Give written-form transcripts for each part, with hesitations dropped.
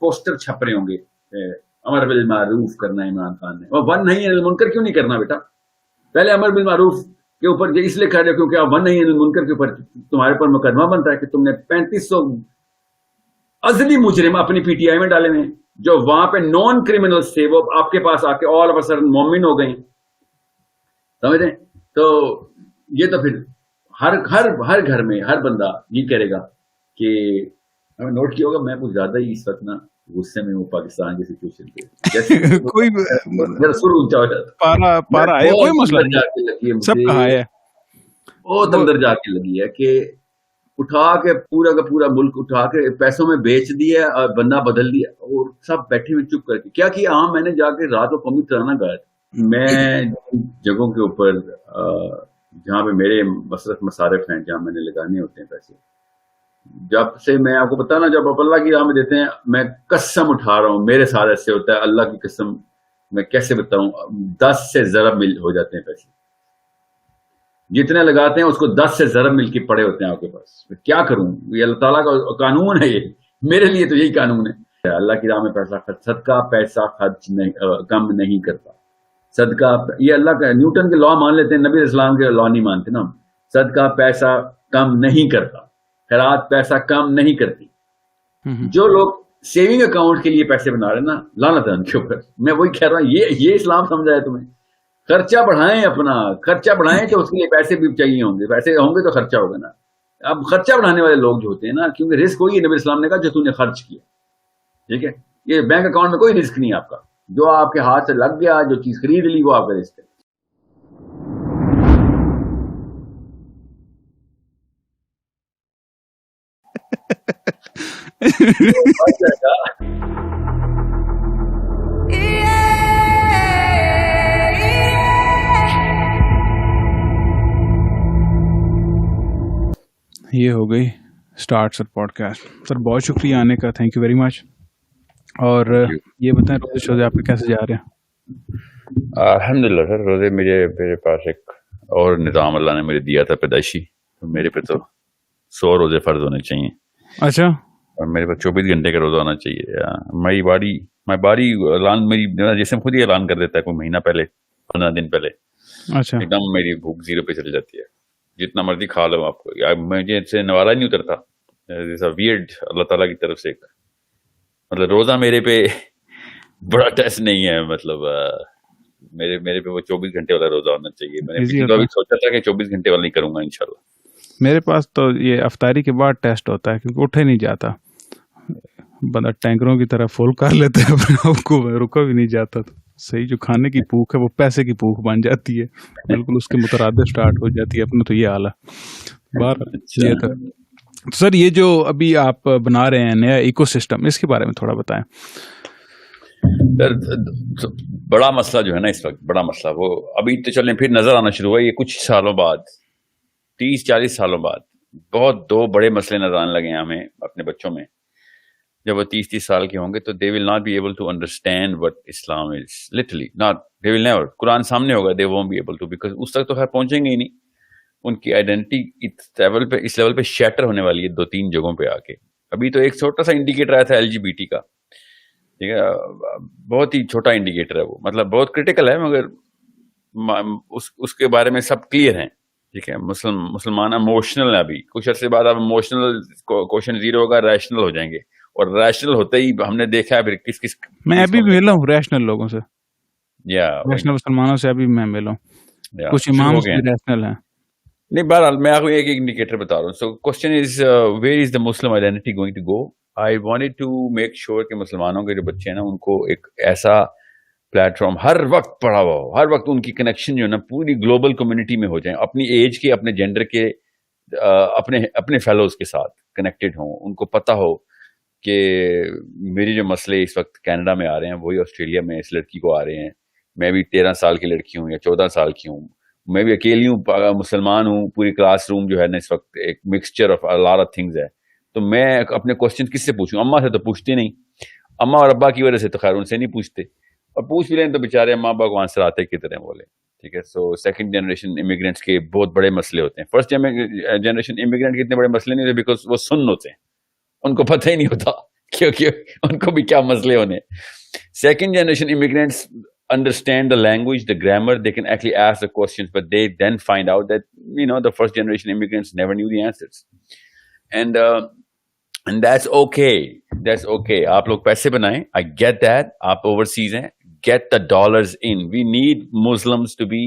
Poster چھپ رہے ہوں گے امر بالمعروف کرنا عمران خان نے, اور ون نہیں انل منکر کیوں نہیں کرنا بیٹا؟ پہلے امر بالمعروف کے اوپر اس لیے کہہ رہے کیونکہ ون نہیں انل منکر کے اوپر تمہارے پر مقدمہ بنتا ہے کہ تم نے 3500 ازلی مجرم اپنی پی ٹی آئی میں ڈالے ہوئے جو وہاں پہ نان کریمنلز تھے, وہ آپ کے پاس آ کے آل آف اے سڈن مومن ہو گئے, سمجھیں؟ تو یہ تو پھر ہر گھر میں ہر بندہ یہ کرے گا کہ ہمیں نوٹ کیا ہوگا, میں کچھ زیادہ ہی اس وقت نا غصے میں ہوں پاکستان کی سچویشن پہ, جیسے کوئی سر اونچا ہو جاتا پارا ہے, کوئی مسئلہ نہیں, سب کہا ہے بہت اندر جا کے لگی ہے کہ اٹھا کے پورا کا پورا ملک اٹھا کے پیسوں میں بیچ دیا اور بندہ بدل دیا, اور سب بیٹھے ہوئے چپ کر کے کیا کیا. ہاں میں نے جا کے رات کو قومی ترانہ گایا تھا. میں جگہوں کے اوپر جہاں پہ میرے مسرت مصارف ہیں, جہاں میں نے لگانے ہوتے ہیں پیسے, جب سے میں آپ کو بتانا, جب آپ اللہ کی راہ میں دیتے ہیں, میں قسم اٹھا رہا ہوں میرے ساتھ ایسے ہوتا ہے, اللہ کی قسم میں کیسے بتاؤں, 10 سے ضرب مل ہو جاتے ہیں پیسے, جتنے لگاتے ہیں اس کو 10 سے ضرب مل کے پڑے ہوتے ہیں آپ کے پاس. کیا کروں, یہ اللہ تعالیٰ کا قانون ہے, یہ میرے لیے تو یہی قانون ہے. اللہ کی راہ میں پیسہ خرچ, صدقہ پیسہ خرچ نہیں کم نہیں کرتا. صدقہ یہ اللہ کا نیوٹن کے لا مان لیتے ہیں, نبی اسلام کے لا نہیں مانتے نا. صدقہ پیسہ کم نہیں کرتا, خیرات پیسہ کم نہیں کرتی. جو لوگ سیونگ اکاؤنٹ کے لیے پیسے بنا رہے ہیں نا, لعنت ہے ان کے اوپر. میں وہی کہہ رہا ہوں, یہ اسلام سمجھا ہے تمہیں. خرچہ بڑھائیں, اپنا خرچہ بڑھائیں, تو اس کے لیے پیسے بھی چاہیے ہوں گے, پیسے ہوں گے تو خرچہ ہوگا نا. اب خرچہ بڑھانے والے لوگ جو ہوتے ہیں نا, کیونکہ رسک وہی نبی اسلام نے کہا جو تم نے خرچ کیا, ٹھیک ہے. یہ بینک اکاؤنٹ میں کوئی رسک نہیں آپ کا, جو آپ کے ہاتھ سے لگ گیا, جو چیز خرید لی, وہ آپ کا رسک ہے. یہ ہو گئی اسٹارٹ سر پوڈ کاسٹ. سر بہت شکریہ آنے کا, تھینک یو ویری مچ. اور یہ بتائیں روزے شوزے آپ کے کیسے جا رہے ہیں؟ الحمدللہ سر, روزے میرے پاس ایک اور نظام اللہ نے مجھے دیا تھا پیدائشی, تو میرے پہ تو 100 روزے فرض ہونے چاہیے. اچھا. اور میرے پاس 24 گھنٹے کا روزہ ہونا چاہیے. مائی باڈی اعلان, میری جسم خود ہی اعلان کر دیتا ہے کوئی مہینہ پہلے, 15 دن پہلے. اچھا. ایک دم میری بھوک 0 پہ چل جاتی ہے, جتنا مرضی کھا لو آپ کو. مجھے اس سے نوارا نہیں اترتا, ویئرڈ اللہ تعالیٰ کی طرف سے. مطلب روزہ میرے پہ بڑا ٹیسٹ نہیں ہے, مطلب میرے پہ وہ 24 گھنٹے والا روزہ ہونا چاہیے. میں نے ابھی سوچا تھا کہ 24 گھنٹے والا نہیں کروں گا انشاءاللہ. میرے پاس تو یہ افطاری کے بعد ٹیسٹ ہوتا ہے, کیونکہ اٹھے نہیں جاتا, بندہ ٹینکروں کی طرح فول کر لیتے ہیں اپنے آپ کو, رکا بھی نہیں جاتا. تو صحیح جو کھانے کی بھوک ہے وہ پیسے کی بھوک بن جاتی ہے, بالکل اس کے مترادف سٹارٹ ہو جاتی ہے. اپنا تو یہ حال ہے. بہرحال یہ تھا. سر یہ جو ابھی آپ بنا رہے ہیں نیا ایکو سسٹم, اس کے بارے میں تھوڑا بتائیں. بڑا مسئلہ جو ہے نا اس وقت, بڑا مسئلہ وہ ابھی تو چلیں پھر نظر آنا شروع ہوا. یہ کچھ سالوں بعد, 30-40 سالوں بعد بہت 2 بڑے مسئلے نظر آنے لگے ہیں ہمیں اپنے بچوں میں. جب وہ 30 سال کے ہوں گے تو they will not be able to understand what Islam is. Literally not, they will never. قرآن سامنے ہوگا, they won't be able to, because اس تک تو خیر پہنچیں گے ہی نہیں. ان کی آئیڈینٹی اس لیول پہ شیٹر ہونے والی ہے 2-3 جگہوں پہ آ کے. ابھی تو ایک چھوٹا سا انڈیکیٹر آیا تھا LGBT کا, ٹھیک ہے, بہت ہی چھوٹا انڈیکیٹر ہے وہ, مطلب بہت کریٹیکل ہے, مگر اس کے بارے میں سب کلیئر ہیں, ٹھیک ہے. مسلمان اموشنل ہے, ابھی کچھ عرصے بعد اب اموشنل کوشچن 0 ہوگا, ریشنل ہو جائیں گے. اور ریشنل ہوتے ہی ہم نے دیکھا ہے پھر کس میں ابھی بھی ملا ہوں ریشنل لوگوں سے, ریشنل مسلمانوں سے ابھی میں ملا ہوں, کچھ امام بھی ریشنل ہیں. نہیں, بہرحال میں آپ کو ایک انڈیکیٹر بتا رہا ہوں. So question is where is the Muslim identity going to go. I wanted to make sure کہ مسلمانوں کے جو بچے ہیں نا, ان کو ایک ایسا پلیٹ فارم ہر وقت پڑھا ہوا ہو, ہر وقت ان کی کنیکشن جو ہے نا پوری گلوبل کمیونٹی میں ہو جائیں, اپنی ایج کے, اپنے جینڈر کے, اپنے فیلوز کے ساتھ کنیکٹڈ ہوں. ان کو پتہ ہو کہ میری جو مسئلے اس وقت کینیڈا میں آ رہے ہیں وہی آسٹریلیا میں اس لڑکی کو آ رہے ہیں. میں بھی 13 سال کی لڑکی ہوں یا 14 سال کی ہوں, میں بھی اکیلی ہوں, مسلمان ہوں. پوری کلاس روم جو ہے نا اس وقت ایک mixture of lot of things ہے. تو میں اپنے کوشچن کس سے پوچھوں؟ اماں سے تو پوچھتے نہیں, اماں اور ابا کی وجہ سے تو خیر ان سے نہیں پوچھتے, اور پوچھ بھی لیں تو بیچارے اماں ابا کو آنسر آتے کی طرح بولے, ٹھیک ہے. سو سیکنڈ جنریشن امیگرینٹس کے بہت بڑے مسئلے ہوتے ہیں. فرسٹ جنریشن امیگرینٹ کے اتنے بڑے مسئلے نہیں ہوتے بیکاز وہ سن ہوتے ہیں, ان کو پتہ ہی نہیں ہوتا کیونکہ ان کو بھی کیا مسئلے ہونے. Second generation immigrants understand the language, the grammar, they can actually ask the questions, but they then find out that, the first generation immigrants never knew the answers. And that's okay. That's okay. آپ لوگ پیسے بنائیں. I get that. آپ overseas ہیں. Get the dollars in. We need Muslims to be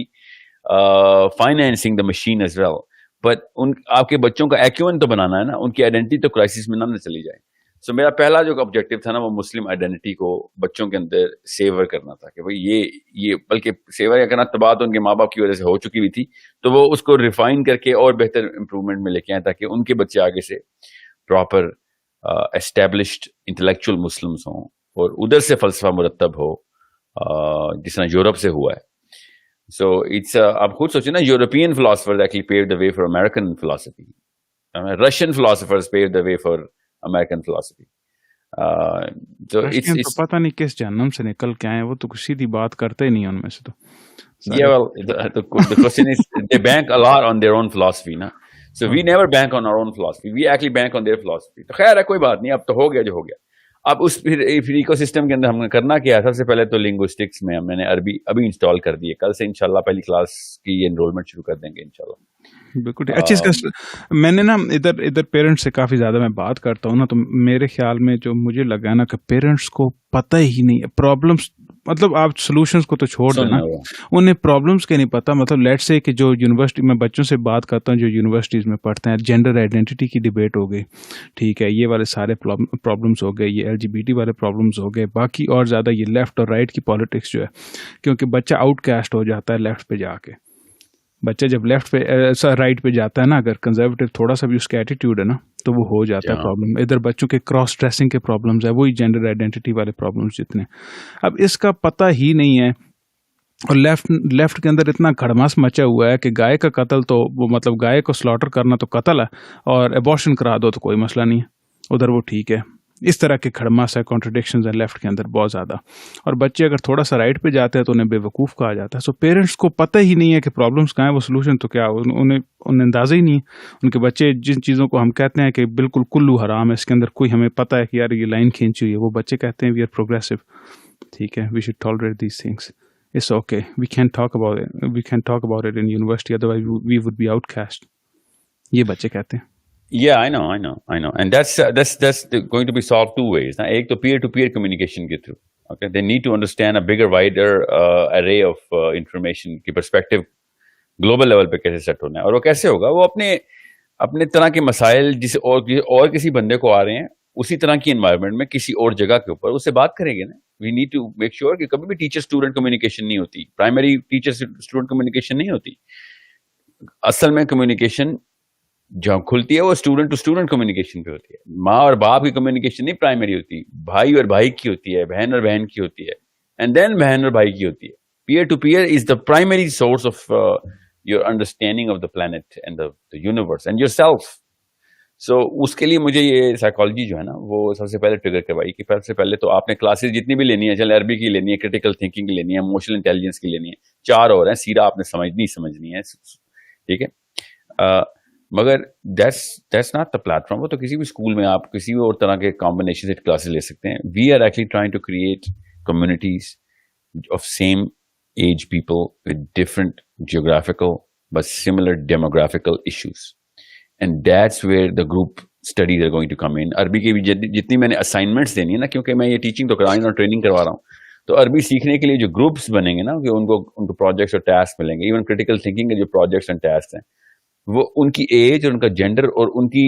financing the machine as well. But آپ کے بچوں کا ایکیون تو بنانا ہے نا, ان کی آئیڈینٹی تو کرائسس میں نہ چلی جائے. سو میرا پہلا جو آبجیکٹو تھا نا, وہ مسلم آئیڈینٹی کو بچوں کے اندر سیور کرنا تھا کہ بھائی یہ بلکہ سیور کرنا تباہ تو ان کے ماں باپ کی وجہ سے ہو چکی ہوئی تھی, تو وہ اس کو ریفائن کر کے اور بہتر امپروومنٹ میں لے کے آئے تاکہ ان کے بچے آگے سے پراپر اسٹیبلشڈ انٹلیکچوئل مسلمس ہوں اور ادھر سے فلسفہ مرتب ہو, جس طرح یورپ سے ہوا ہے. سو اٹس آپ خود سوچیں نا, European philosophers actually paved the way for American philosophy. Russian philosophers paved the way for American philosophy. So it's پتہ نہیں کس جہنم سے نکل کے آئے, وہ تو سیدھی بات کرتے ہی نہیں ان میں سے. تو yeah, well, the question is they bank a lot on their own philosophy, na? So we never bank on our own philosophy. We actually bank on their philosophy. تو خیر ہے, کوئی بات نہیں, اب تو ہو گیا جو ہو گیا. اب اس پھر ایکو سسٹم کے اندر ہم نے کرنا کیا ہے. سب سے پہلے تو لنگوسٹکس میں میں نے عربی ابھی انسٹال کر دی ہے. کل سے انشاءاللہ پہلی کلاس کی انرولمنٹ شروع کر دیں گے انشاءاللہ. بالکل اچھی. میں نے نا ادھر پیرنٹس سے کافی زیادہ میں بات کرتا ہوں نا, تو میرے خیال میں جو مجھے لگا نا کہ پیرنٹس کو پتہ ہی نہیں ہے پرابلمس, مطلب آپ سولوشنز کو تو چھوڑ دینا, انہیں پرابلمس کے نہیں پتا. مطلب لیٹ سے کہ جو یونیورسٹی میں بچوں سے بات کرتا ہوں جو یونیورسٹیز میں پڑھتے ہیں, جینڈر آئیڈینٹی کی ڈبیٹ ہو گئی, ٹھیک ہے, یہ والے سارے پرابلمس ہو گئے, یہ LGBT والے پرابلمس ہو گئے, باقی اور زیادہ یہ لیفٹ اور رائٹ کی پالیٹکس جو ہے, کیونکہ بچہ آؤٹ کاسٹ ہو جاتا ہے لیفٹ پہ جا کے. بچہ جب لیفٹ پہ رائٹ پہ جاتا ہے نا, اگر کنزرویٹو تھوڑا سا بھی اس کا ایٹیٹیوڈ ہے نا, تو وہ ہو جاتا ہے پرابلم. ادھر بچوں کے کراس ڈریسنگ کے پرابلمس ہے, وہی جینڈر آئیڈینٹی والے پرابلمس جتنے. اب اس کا پتہ ہی نہیں ہے, اور لیفٹ کے اندر اتنا کھڑماس مچا ہوا ہے کہ گائے کا قتل تو وہ مطلب گائے کو سلاٹر کرنا تو قتل ہے, اور ایبارشن کرا دو تو کوئی مسئلہ نہیں ہے, ادھر وہ ٹھیک ہے. اس طرح کے کھڑماس ہے, کانٹرڈکشنز ہیں لیفٹ کے اندر بہت زیادہ. اور بچے اگر تھوڑا سا رائٹ پہ جاتے ہیں تو انہیں بے وقوف کہا جاتا ہے. سو پیرنٹس کو پتہ ہی نہیں ہے کہ پرابلمس کہاں ہیں, وہ سولوشن تو کیا, انہیں اندازہ ہی نہیں ہے. ان کے بچے جن چیزوں کو ہم کہتے ہیں کہ بالکل کلو حرام ہے, اس کے اندر کوئی ہمیں پتہ ہے کہ یار یہ لائن کھینچی ہوئی ہے, وہ بچے کہتے ہیں وی آر پروگریسو, ٹھیک ہے, we should tolerate these things, it's okay, we can talk about it in university, otherwise we would be outcast. یہ بچے کہتے ہیں. Yeah, I know. And that's going to be solved two ways. Now, ایک تو peer-to-peer communication کے through. Okay, they need to understand a bigger, wider array of information کی perspective global level پہ کیسے set ہونا ہے. اور وہ کیسے ہوگا, وہ اپنے طرح کے مسائل جس اور کسی بندے کو آ رہے ہیں اسی طرح کی انوائرمنٹ میں کسی اور جگہ کے اوپر اس سے بات کریں گے نا. We need to make sure کہ کبھی بھی ٹیچر اسٹوڈنٹ کمیونیکیشن نہیں ہوتی, پرائمری ٹیچر اسٹوڈنٹ کمیونیکیشن نہیں ہوتی. اصل میں کمیونیکیشن جہاں کھلتی ہے وہ اسٹوڈنٹ ٹو اسٹوڈنٹ کمیونیکیشن پہ ہوتی ہے. ماں اور باپ کی کمیونیکیشن نہیں پرائمری ہوتی, بھائی اور بھائی کی ہوتی ہے, بہن اور بہن کی ہوتی ہے, اینڈ دین بہن اور بھائی کی ہوتی ہے. Peer to peer is the primary source of your understanding of the plant and the universe and yourself. So اس کے لیے مجھے یہ سائیکالوجی جو ہے نا وہ سب سے پہلے ٹریگر کروائی کہ سب سے پہلے تو آپ نے کلاسز جتنی بھی لینی ہے, چلے عربی کی لینی ہے, کریٹیکل تھنکنگ کی لینی ہے, ایموشنل انٹیلیجنس کی لینی ہے, 4 اور ہیں, سیرا آپ نے سمجھنی ہے, ٹھیک ہے. مگر that's not the platform. وہ تو کسی بھی اسکول میں آپ کسی بھی اور طرح کے کمبینیشن سے کلاسز لے سکتے ہیں. We are actually trying to create communities of same age people with different geographical but similar demographical issues. And that's where the group studies are going to come in. عربی کی بھی جتنی میں نے اسائنمنٹس دینی ہے نا, کیونکہ میں یہ ٹیچنگ تو کرا رہا ہوں اور ٹریننگ کروا رہا ہوں, تو عربی سیکھنے کے لیے جو گروپس بنیں گے نا, کہ ان کو پروجیکٹس اور ٹاسک ملیں گے. ایون کریٹیکل تھنکنگ کے جو پروجیکٹس اینڈ ٹاسک ہیں وہ ان کی ایج اور ان کا جینڈر اور ان کی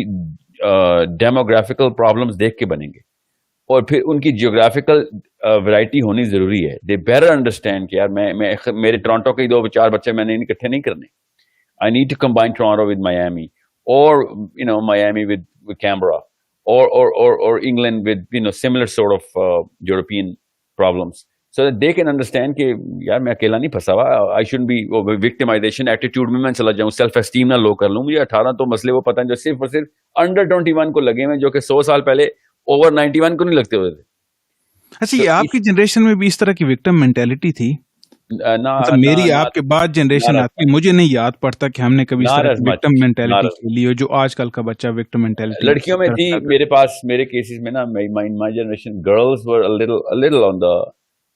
ڈیموگرافیکل پرابلمس دیکھ کے بنیں گے, اور پھر ان کی جیوگرافیکل ورائٹی ہونی ضروری ہے. دے بیٹر انڈرسٹینڈ کہ یار میں میرے ٹورانٹو کے 2-4 بچے میں نے اکٹھے نہیں کرنے. I need to combine Toronto with Miami, اور میامی ود کیمبرا, اور England with similar sort of European problems, so that they can understand کہ یار میں اکیلا نہیں پھنسا ہوا. I shouldn't be victimization attitude میں چلا جاؤں, self esteem نہ لو کر لوں. مجھے 18 تو مسئلے وہ پتہ ہیں جو صرف اور صرف under 21 کو لگے ہوئے, جو کہ 100 سال پہلے over 91 کو نہیں لگتے ہوئے تھے. اچھا, یہ آپ کی جنریشن میں بھی اس طرح کی وکٹم مینٹیلٹی تھی مطلب میری آپ کے بعد جنریشن آتی ہے، مجھے نہیں یاد پڑتا کہ ہم نے کبھی اس طرح کی وکٹم مینٹیلٹی کھیلی ہو جو آج کل کا بچہ وکٹم مینٹیلٹی لڑکیوں میں تھی. میرے پاس میرے کیسز میں نا my generation girls were little on the.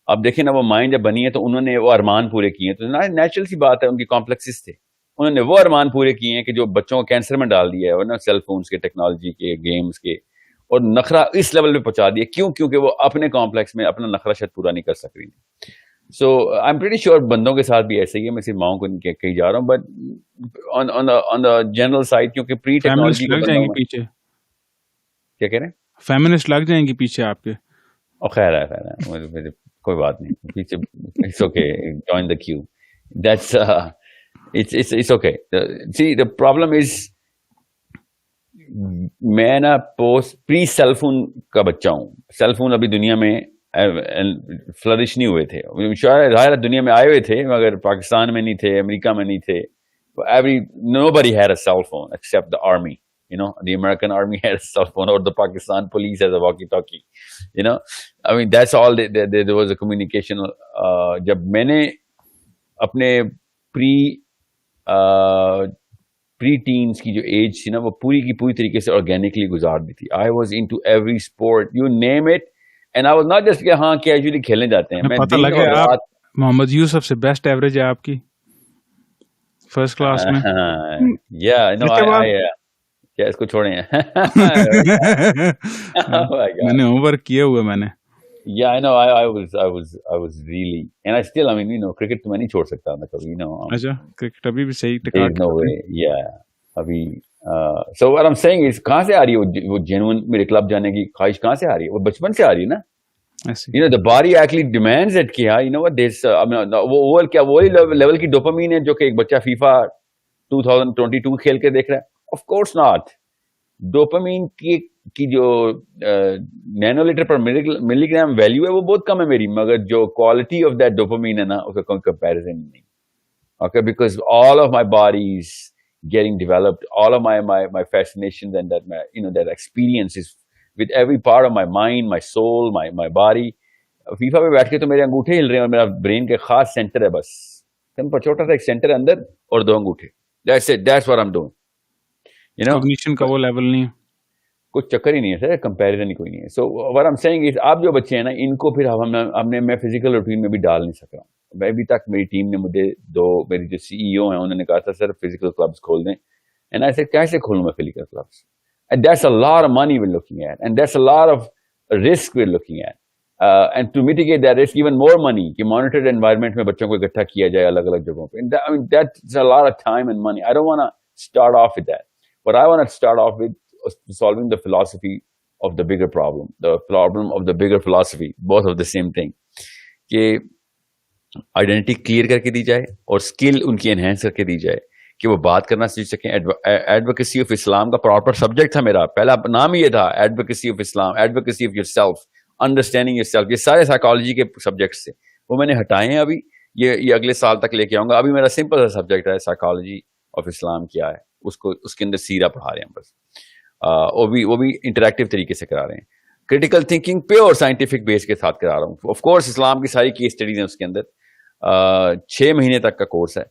اب دیکھیں نا وہ مائنڈ جب بنی ہے تو انہوں نے وہ ارمان پورے کیے ہیں, تو نیچرل سی بات ہے, ان کی کمپلیکسز تھے, انہوں نے وہ ارمان پورے کیے ہیں کہ جو بچوں کو کینسر میں ڈال دیا ہے, ورنہ سیل فونز کے, ٹیکنالوجی کے, گیمز کے, اور نخرہ اس لیول پہ پہنچا دیا. کیوں؟ کیونکہ وہ اپنے کمپلیکس میں اپنا نخرہ شاید پورا نہیں کر سک رہی. سو آئی ایم پریٹی شیور بندوں کے ساتھ بھی ایسے ہی ہے. میں صرف ماؤں کو نہیں کہیں جا رہا ہوں, but on the general side, کیونکہ پری ٹیکنالوجی لگ جائیں گے پیچھے. کیا کہہ رہے ہیں؟ فیمنسٹ لگ جائیں گے پیچھے آپ کے. خیر ہے, کوئی بات نہیں, پیچھے it's okay, join the queue, that's it's okay. See, the problem is میں نا پری سیل فون کا بچہ ہوں. سیل فون ابھی دنیا میں فلرش نہیں ہوئے تھے. ظاہر دنیا میں آئے ہوئے تھے مگر پاکستان میں نہیں تھے, امریکہ میں نہیں تھے. Nobody had a cell phone except the army. You know, the American army had a cell phone, or the Pakistan police has a walkie-talkie. You know, I mean, that's all. There was a communication. جب میں نے اپنے پری tens کی جو age تھی نا, وہ پوری کی پوری طریقے سے آرگینکلی گزار دی تھی. I was into every sport, you name it, and I was not just کہ ہاں کیجولی کھیلنے جاتے ہیں. پتہ لگا آپ محمد یوسف سے بیسٹ ایوریج ہے آپ کی فرسٹ کلاس میں. کیا اس کو چھوڑیں میں نے ہوم ورک کیا ہوا میں نے. Yeah, I know. I was really, and I still, I mean, you know, cricket تو میں نہیں چھوڑ سکتا میں کبھی, you know. اچھا, cricket ابھی بھی صحیح tikka. There's no way. Yeah, ابھی. So what I'm saying is, کہاں سے آ رہی ہے وہ genuine میرے کلب جانے کی خواہش کہاں سے آ رہی ہے؟ وہ بچپن سے آ رہی ہے نا. You know, the body actually demands it کہ you know what, there's, I mean, وہ کیا وہی لیول کی ڈوپامین ہے جو کہ ایک بچہ فیفا 2022 کھیل کے دیکھ رہا ہے. Of course not. ڈوپامین کی جو نینو لیٹر پر ملی گرام ویلیو ہے وہ بہت کم ہے میری, مگر جو کوالٹی آف دیٹ ڈوپامین ہے نا اس کا کوئی کمپیریزن نہیں. Okay, because all of my body is getting developed, all of my fascinations and that you know that experience with every part of my mind, my soul, my body. فیفا پہ بیٹھ کے تو میرے انگوٹھے ہل رہے ہیں اور میرا برین کا خاص سینٹر ہے, بس چھوٹا سا ایک سینٹر ہے اندر اور دو انگوٹھے. That's it, that's what I'm doing. You know, کognition کا وہ لیول نہیں ہے, کچھ چکر ہی نہیں ہے سر, کمپیریزن ہی کوئی نہیں ہے. سو what I'm saying is, آپ جو بچے ہیں نا ان کو پھر میں فزیکل روٹین میں بھی ڈال نہیں سک رہا ہوں. میں ابھی تک میری ٹیم نے مجھے میری جو CEO ہیں انہوں نے کہا تھا سر فزیکل کلبس کھول دیں, اینڈ آئی سیڈ کیسے کھولوں میں physical clubs, and that's a lot of money we're looking at, and that's a lot of risk we're looking at, and to mitigate that risk even more money کہ monitored environment میں بچوں کو اکٹھا کیا جائے الگ الگ جگہوں پہ. I mean that's a lot of time and money. I don't want to start off with that. But I want to start off with solving the philosophy of the bigger problem, the problem of the bigger philosophy, both of the same thing. کہ identity clear کر کے دی جائے اور skill in کی enhance کر کے دی جائے کہ وہ بات کرنا سیکھ سکیں. ایڈوکیسی آف اسلام کا پراپر سبجیکٹ تھا میرا, پہلا نام ہی یہ تھا, advocacy of Islam, advocacy of your self, understanding your self. یہ سارے سائیکالوجی کے سبجیکٹس تھے, وہ میں نے ہٹائے ہیں. ابھی یہ اگلے سال تک لے کے آؤں گا. ابھی میرا سمپل سا سبجیکٹ ہے سائیکالوجی آف اسلام کیا ہے, اس کے اندر سیرہ پڑھا رہے ہیں بس. وہ بھی انٹریکٹیو طریقے سے کرا رہے ہیں. کریٹیکل تھنکنگ پیور سائنٹیفک بیس کے ساتھ کرا رہا ہوں. آف کورس اسلام کی ساری کیس اسٹڈیز ہیں اس کے اندر. 6 مہینے تک کا کورس ہے.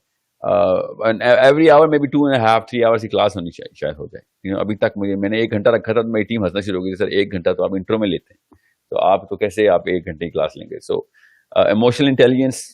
ایوری آور میں بھی 2.5 3 آورس کی کلاس ہونی چاہیے, شاید ہو جائے. ابھی تک میں نے 1 گھنٹہ رکھا تھا تو میری ٹیم ہنسنا شروع ہو گئی, سر 1 گھنٹہ تو آپ انٹرو میں لیتے ہیں, تو آپ تو کیسے آپ 1 گھنٹے کی کلاس لیں گے. سو ایموشنل انٹیلیجنس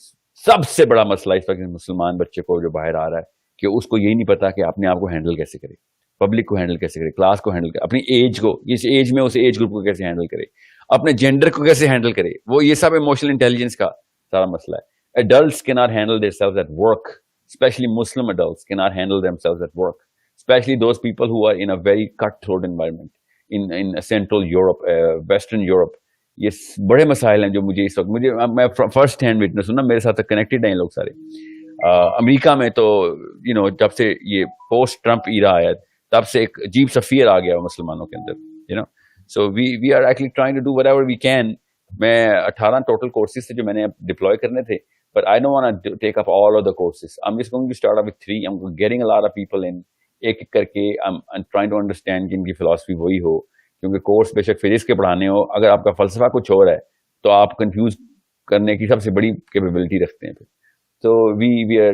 سب سے بڑا مسئلہ اس وقت مسلمان بچے کو جو باہر آ رہا ہے کہ اس کو یہی نہیں پتا کہ اپنے آپ کو ہینڈل کیسے کرے, پبلک کو ہینڈل کیسے کرے, کلاس کو ہینڈل کرے, اپنی ایج کو, اس ایج میں اس ایج گروپ کو کیسے ہینڈل کرے, اپنے جینڈر کو کیسے ہینڈل کرے. وہ یہ سب ایموشنل انٹیلیجنس کا سارا مسئلہ ہے. Adults cannot handle themselves at work, especially Muslim adults cannot handle themselves at work, especially those people who are in a very cutthroat environment in Central Europe, Western Europe. یہ بڑے مسائل ہیں جو مجھے اس وقت میں فرسٹ ہینڈ وٹنس ہوں نا, میرے ساتھ کنیکٹڈ ہیں لوگ سارے. امریکہ میں تو یو نو جب سے یہ پوسٹ ٹرمپ ایرا آیا تب سے ایک عجیب سا فیئر آ گیا مسلمانوں کے اندر, you know. So we are actually trying to do whatever we can. میں 18 ٹوٹل کورسز تھے جو میں نے ڈپلوائے کرنے تھے, but I don't want to take up all of the courses. I'm just going to start off with 3. I'm getting a lot of people in ایک کر کے. I'm trying to understand کہ ان کی philosophy وہی ہو, کیونکہ course بے شک physics کے پڑھانے ہو, اگر آپ کا فلسفہ کچھ اور ہے تو آپ کنفیوز کرنے کی سب سے بڑی کیپیبلٹی رکھتے ہیں. So we are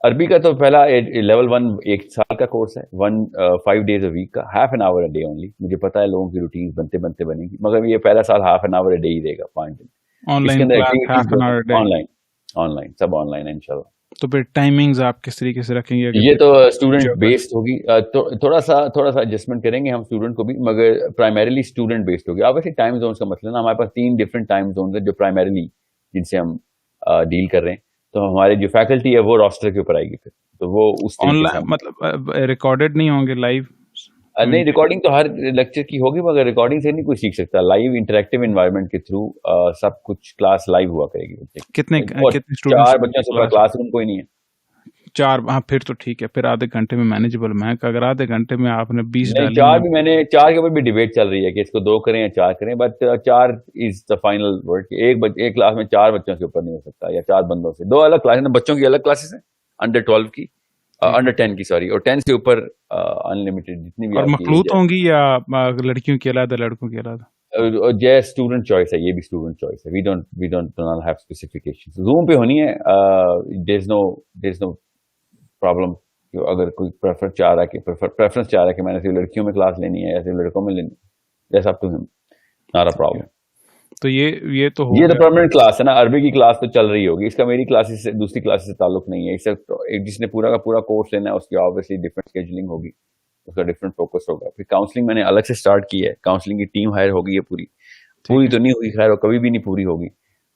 عربی کا تو پہلا لیول 1 ایک سال کا کورس ہے, 5 days a week کا, half an hour a day only. مجھے پتا ہے لوگوں کی روٹین بنتے بنتے بنے گی, مگر یہ پہلا سال half an hour a day ہی دے گا 5 دن. آن اس کے line another class half an hour day? On line sub on line ہے انشاءاللہ. تو پھر ٹائمنگز آپ کس طریقے سے رکھیں گے؟ یہ تو اسٹوڈنٹ بیسڈ ہوگی, تھوڑا سا ایڈجسٹمنٹ کریں گے ہم اسٹوڈنٹ کو بھی, مگر پرائمریلی اسٹوڈنٹ بیسڈ ہوگی. آبویسلی ٹائم زونس کا مسئلہ نا, ہمارے پاس 3 ڈفرنٹ ٹائم زونس ہیں جو پرائمریلی جن سے ہم ڈیل کر رہے ہیں. تو ہمارے جو فیکلٹی ہے وہ روسٹر کے اوپر آئے گی, پھر تو وہ اس آن لائن مطلب ریکارڈڈ نہیں ہوں گے لائیو؟ نہیں, ریکارڈنگ تو ہر لیکچر کی ہوگی, مگر ریکارڈنگ سے نہیں کوئی سیکھ سکتا. لائیو انٹریکٹیو انوائرمنٹ کے تھرو سب کچھ کلاس لائیو ہوا کرے گی. کتنے 4 بچوں سے کلاس روم کوئی نہیں ہے. 4, ہاں پھر تو ٹھیک ہے, پھر آدھے گھنٹے میں مینیجبل. میں اگر آدھے گھنٹے میں آپ نے 20 نہیں, 4 بھی میں نے 4 کے اوپر بھی ڈیبیٹ چل رہی ہے کہ اس کو 2 کریں یا 4 کریں, but 4 is the final word. ایک کلاس میں 4 بچوں کے اوپر نہیں ہو سکتا, یا 4 بندوں سے. 2 الگ کلاسز ہیں, بچوں کی الگ کلاسز ہیں, انڈر 12 کی, انڈر 10 کی سوری, اور 10 سے اوپر انلمیٹڈ جتنی بھی. اور مخلوط ہوں گی یا لڑکیوں کی علیحدہ لڑکوں کی علیحدہ؟ جو اسٹوڈنٹ چوائس ہے, یہ بھی اسٹوڈنٹ چوائس ہے. We don't have specification. Zoom پہ ہونی ہے, دیر از نو پرابلم. اگر کوئی پریفرنس چاہ رہا ہے کہ میں نے صرف لڑکیوں میں کلاس لینی ہے یا صرف لڑکوں میں لینی ہے, دیٹس اپ ٹو ہم, ناٹ اے پرابلم. تو یہ تو پرماننٹ کلاس ہے نا. عربی کی کلاس تو چل رہی ہوگی, اس کا میری کلاسز سے دوسری کلاسز سے تعلق نہیں ہے. اس سے جس نے پورا کا پورا کورس لینا ہے اس کی آبویسلی ڈفرنٹ اسکیجولنگ ہوگی, اس کا ڈفرنٹ فوکس ہوگا. پھر کاؤنسلنگ میں نے الگ سے اسٹارٹ کی ہے, کاؤنسلنگ کی ٹیم ہائر ہوگی. یہ پوری تو نہیں ہوئی خیر, اور کبھی بھی نہیں پوری ہوگی,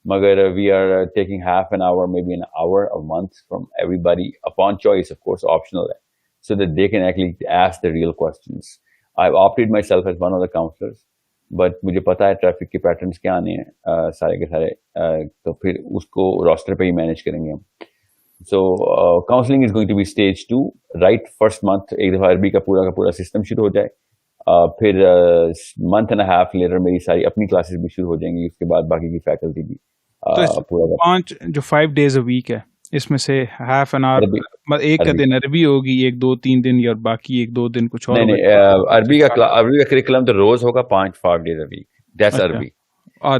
مگر we are taking half an hour, maybe an hour a month from everybody upon choice, of course, optional ہے, so that they can actually ask the real questions. I've opted myself as one of the counselors, but مجھے پتا ہے traffic کے patterns کیا آنے ہیں سارے کے سارے, تو پھر اس کو روسٹر پہ ہی مینیج کریں گے ہم. So counselling is going to be stage 2, right first month ایک دفعہ عربی کا پورا سسٹم شروع ہو جائے, پھر منتھ اینڈ ہاف لیٹر میری ساری اپنی کلاسز بھی شروع ہو جائیں گی, اس کے بعد باقی کی فیکلٹی بھی. 5 جو 5 days a week ہے, اس میں سے half an hour ایک کا دن عربی ہوگی, 1-2-3 دن, یا باقی 1-2 دن کچھ اور؟ نہیں, عربی کا کریکولم تو روز ہوگا 5 days a week. دیٹس عربی.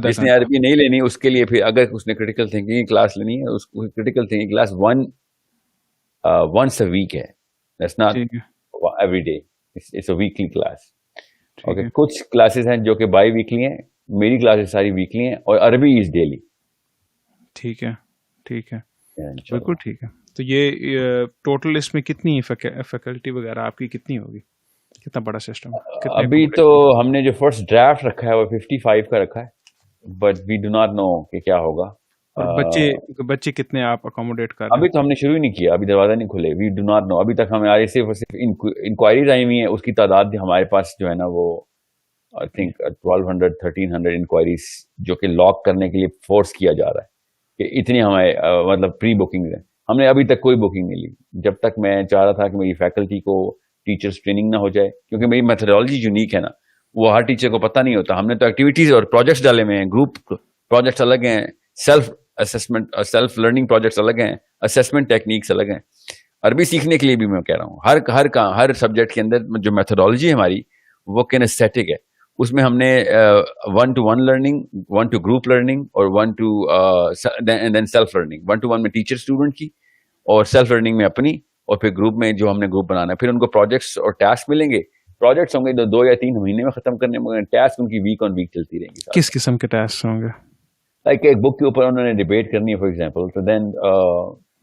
جس نے عربی نہیں لینی اس کے لیے پھر اگر اس نے کریٹیکل تھنکنگ کی کلاس لینی ہے, اس کو critical thinking class once a week ہے. That's not every day, it's a weekly class. Okay, کچھ کلاسز ہیں جو کہ بائی ویکلی ہیں, میری کلاسز ساری ویکلی ہیں, اور عربی از ڈیلی. ٹھیک ہے بالکل ٹھیک ہے. تو یہ ٹوٹل اس میں کتنی فیکلٹی وغیرہ آپ کی کتنی ہوگی, کتنا بڑا سسٹم؟ ابھی تو ہم نے جو فرسٹ ڈرافٹ رکھا ہے وہ 55 کا رکھا ہے, but we do not know کہ کیا ہوگا. بچے کتنے آپ اکوموڈیٹ کر رہے ہیں؟ ابھی تو ہم نے شروع ہی نہیں کیا, ابھی دروازہ نہیں کھلے, وی ڈو ناٹ نو. ابھی تک ہمیں صرف انکوائریز آئی ہوئی ہیں, اس کی تعداد ہمارے پاس جو ہے نا وہ آئی تھنک 1200-1300 انکوائریز جو کہ لاک کرنے کے لیے فورس کیا جا رہا ہے کہ اتنی ہمارے مطلب پری بکنگ ہیں. ہم نے ابھی تک کوئی بکنگ نہیں لی, جب تک میں چاہ رہا تھا کہ میری فیکلٹی کو ٹیچرس ٹریننگ نہ ہو جائے, کیونکہ میری میتھڈالوجی یونیک ہے نا, وہ ہر ٹیچر کو پتہ نہیں ہوتا. ہم نے تو ایکٹیویٹیز اور پروجیکٹس ڈالے ہوئے ہیں, گروپ پروجیکٹس الگ ہیں, سیلف اسسمنٹ اور سیلف لرننگ پروجیکٹس الگ ہیں, اسسمنٹ ٹیکنیکس الگ ہیں. عربی سیکھنے کے لیے بھی میں کہہ رہا ہوں, ہر سبجیکٹ کے اندر جو میتھڈالوجی ہے ہماری وہ کینیسٹیک ہے. اس میں ہم نے 1-to-1 learning, 1 to group learning, اور 1 to then self learning. 1-to-1 میں ٹیچر اسٹوڈنٹ کی, اور سیلف لرننگ میں اپنی, اور پھر گروپ میں جو ہم نے گروپ بنانا ہے. پھر ان کو پروجیکٹس اور ٹاسک ملیں گے, پروجیکٹس ہوں گے 2 یا 3 مہینے میں ختم کرنے, مگر ٹاسک ان کی ویک آن ویک چلتی رہیں گی. کس قسم کے ٹاسک ہوں گے؟ لائک ایک بک کے اوپر انہوں نے ڈیبیٹ کرنی ہے فار ایگزامپل, تو then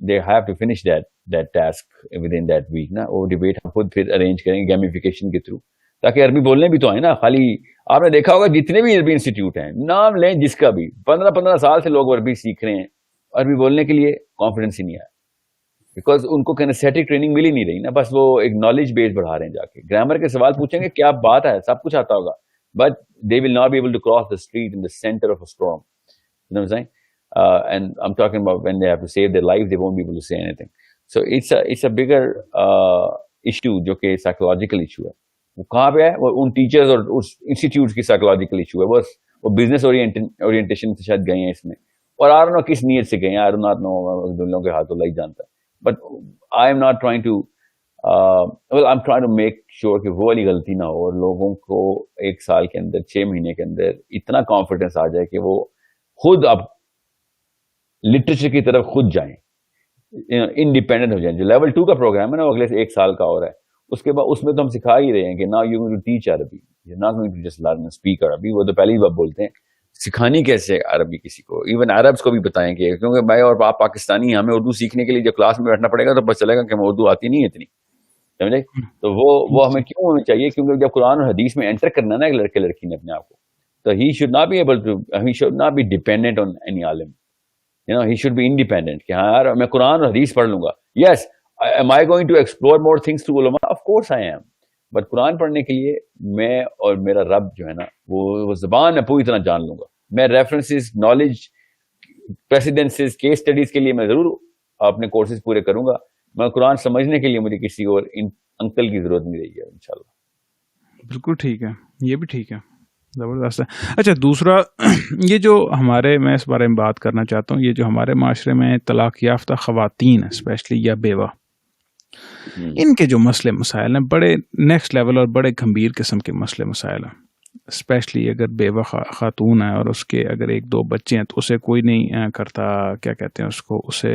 they have to finish that task within that week نا. وہ ڈیبیٹ ہم خود پھر ارینج کریں گے گیمیفیکیشن کے تھرو, تاکہ عربی بولنے بھی تو آئے نا. خالی آپ نے دیکھا ہوگا جتنے بھی عربی انسٹیٹیوٹ ہیں, نام لیں جس کا بھی, 15 سال سے لوگ عربی سیکھ رہے ہیں, عربی بولنے کے لیے کانفیڈنس ہی نہیں آیا, بیکاز ان کو کینیسٹیک ٹریننگ مل ہی نہیں رہی نا. بس وہ ایک نالج بیس بڑھا رہے ہیں, جا کے گرامر کے سوال پوچھیں گے, کیا بات ہے, سب کچھ آتا ہوگا, but they will not be able to cross the street in the centre of a storm. You know what I'm saying? And I'm talking about when they have to save their life, they won't be able to say anything. So it's a bigger issue جو کہ psychological issue ہے. وہ کہاں پہ ہے, وہ ان teachers اور اس institute کی psychological issue ہے. بس وہ بزنس اورینٹیشن سے شاید گئے ہیں اس میں, اور I don't know کس نیت سے گئے ہیں, I do not know, دنوں کے ہاتھوں لگ جانتا ہے. But I am not trying to I'm trying to make sure کہ وہ والی غلطی نہ ہو, اور لوگوں کو 1 سال کے اندر 6 مہینے کے اندر اتنا کانفیڈنس آ جائے کہ وہ خود اب لٹریچر کی طرف خود جائیں, انڈیپینڈنٹ ہو جائیں. جو لیول 2 کا پروگرام ہے نا وہ اگلے 1 سال کا اور ہے, اس کے بعد اس میں تو ہم سکھا ہی رہے ہیں کہ نا یو گوئنگ ٹو ٹیچ عربی, you not going to just learn speak عربی. وہ تو پہلی بار بولتے ہیں سکھانی کیسے عربی کسی کو, ایون عربس کو بھی بتائیں کہ کیونکہ میں اور آپ پاکستانی ہیں, ہمیں اردو سیکھنے کے لیے جب کلاس میں بیٹھنا پڑے گا تو پتہ چلے گا کہ ہمیں اردو آتی نہیں ہے اتنی, سمجھے. تو وہ ہمیں کیوں ہونی چاہیے, کیونکہ جب قرآن اور حدیث میں انٹر کرنا نا ایک لڑکے لڑکی نے اپنے آپ کو, تو he should not be able to, he should not be dependent on any عالم, you know, he should be independent کہ ہاں یار میں قرآن اور حدیث پڑھ لوں گا. Yes, am I going to explore more things through ulama? Of course I am. But قرآن پڑھنے کے لیے میں اور میرا رب جو ہے نا وہ زبان میں پوری طرح جان لوں گا. میں ریفرنسز, نالج, پریسیڈنسز, کیس اسٹڈیز کے لیے میں ضرور اپنے کورسز پورے کروں گا. میں قرآن سمجھنے کے لیے مجھے کسی اور انکل کی ضرورت نہیں رہی ہے انشاءاللہ. بالکل ٹھیک ہے, یہ بھی ٹھیک ہے, زبردست ہے. اچھا دوسرا یہ جو ہمارے, میں اس بارے میں بات کرنا چاہتا ہوں, یہ جو ہمارے معاشرے میں طلاق یافتہ خواتین اسپیشلی یا بیوہ, ان کے جو مسئلے مسائل ہیں بڑے نیکسٹ لیول اور بڑے گمبھیر قسم کے مسئلے مسائل ہیں. اسپیشلی اگر بیوہ خاتون ہے اور اس کے اگر 1-2 بچے ہیں تو اسے کوئی نہیں کرتا, کیا کہتے ہیں اس کو, اسے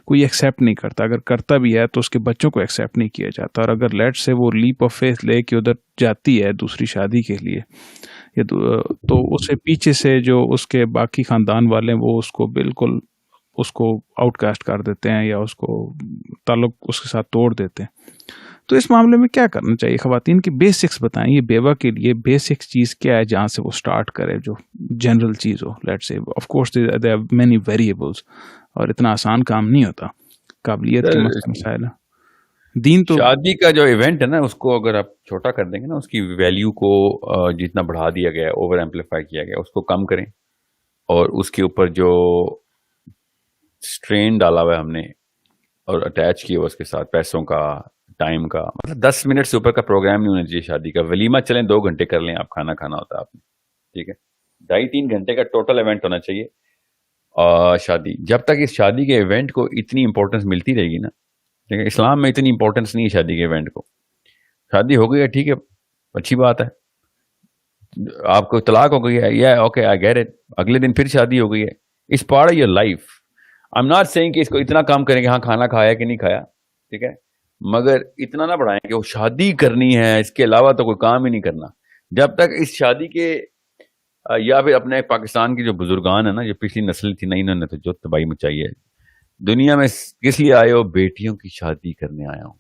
کوئی ایکسیپٹ نہیں کرتا. اگر کرتا بھی ہے تو اس کے بچوں کو ایکسیپٹ نہیں کیا جاتا. اور اگر لیٹ سے وہ لیپ آف فیتھ لے کے ادھر جاتی ہے دوسری شادی کے لیے تو اسے پیچھے سے جو اس کے باقی خاندان والے ہیں وہ اس کو بالکل اس کو آؤٹ کاسٹ کر دیتے ہیں یا اس کو تعلق اس کے ساتھ توڑ دیتے ہیں. تو اس معاملے میں کیا کرنا چاہیے؟ خواتین کی بیسکس بتائیں, یہ بیوہ کے لیے بیسک چیز کیا ہے جہاں سے وہ سٹارٹ کرے, جو جنرل چیز ہو. Let say of course there are many variables اور اتنا آسان کام نہیں ہوتا, قابلیت کے مسائل ہیں. دین تو شادی کا جو ایونٹ ہے نا اس کو اگر آپ چھوٹا کر دیں گے نا, اس کی ویلیو کو جتنا بڑھا دیا گیا ہے, اوور ایمپلیفائی کیا گیا, اس کو کم کریں اور اس کے اوپر جو اسٹرین ڈالا ہوا ہے ہم نے اور اٹیچ کیا ہوا اس کے ساتھ پیسوں کا, ٹائم کا, مطلب 10 منٹ سے اوپر کا پروگرام نہیں ہونا چاہیے شادی کا. ولیمہ چلیں 2 گھنٹے کر لیں, آپ کھانا کھانا ہوتا ہے آپ نے, ٹھیک ہے, 2.5-3 گھنٹے کا ٹوٹل ایونٹ ہونا چاہیے شادی. جب تک اس شادی کے ایونٹ کو اتنی امپورٹنس ملتی رہے گی نا, ٹھیک ہے, اسلام میں اتنی امپورٹنس نہیں ہے شادی کے ایونٹ کو. شادی ہو گئی ہے, ٹھیک ہے, اچھی بات ہے, آپ کو طلاق ہو گئی ہے, یا اوکے آئی گیٹ اٹ, اگلے دن پھر شادی ہو گئی ہے, اس part of your life. I am not saying کہ اس کو اتنا کام کریں کہ ہاں کھانا کھایا کہ نہیں کھایا, ٹھیک ہے, مگر اتنا نہ بڑھائیں کہ وہ شادی کرنی ہے, اس کے علاوہ تو کوئی کام ہی نہیں کرنا. جب تک اس شادی کے, یا پھر اپنے پاکستان کے جو بزرگان ہیں نا, جو پچھلی نسل تھی نا, انہوں نے تو جو تباہی مچائی ہے دنیا میں. کس لیے آئے ہو؟ بیٹیوں کی شادی کرنے آیا ہوں.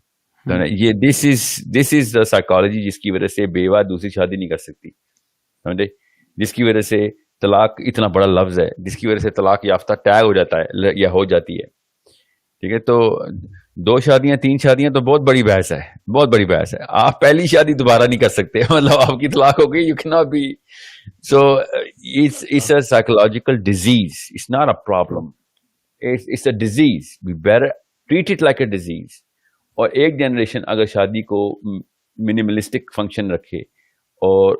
یہ دس از دا سائیکالوجی جس کی وجہ سے بیوہ دوسری شادی نہیں کر سکتی, سمجھے, جس کی وجہ سے طلاق اتنا بڑا لفظ ہے, جس کی وجہ سے طلاق یافتہ ٹیگ ہو جاتا ہے یا ہو جاتی ہے, ٹھیک ہے. تو 2 شادیاں 3 شادیاں تو بہت بڑی بحث ہے, بہت بڑی بحث ہے. آپ پہلی شادی دوبارہ نہیں کر سکتے, مطلب آپ کی طلاق ہو گئی, you can not be. So it's a psychological disease, it's not a problem, it's a disease. We better treat it like a disease. اور ایک جنریشن اگر شادی کو منیملسٹک فنکشن رکھے اور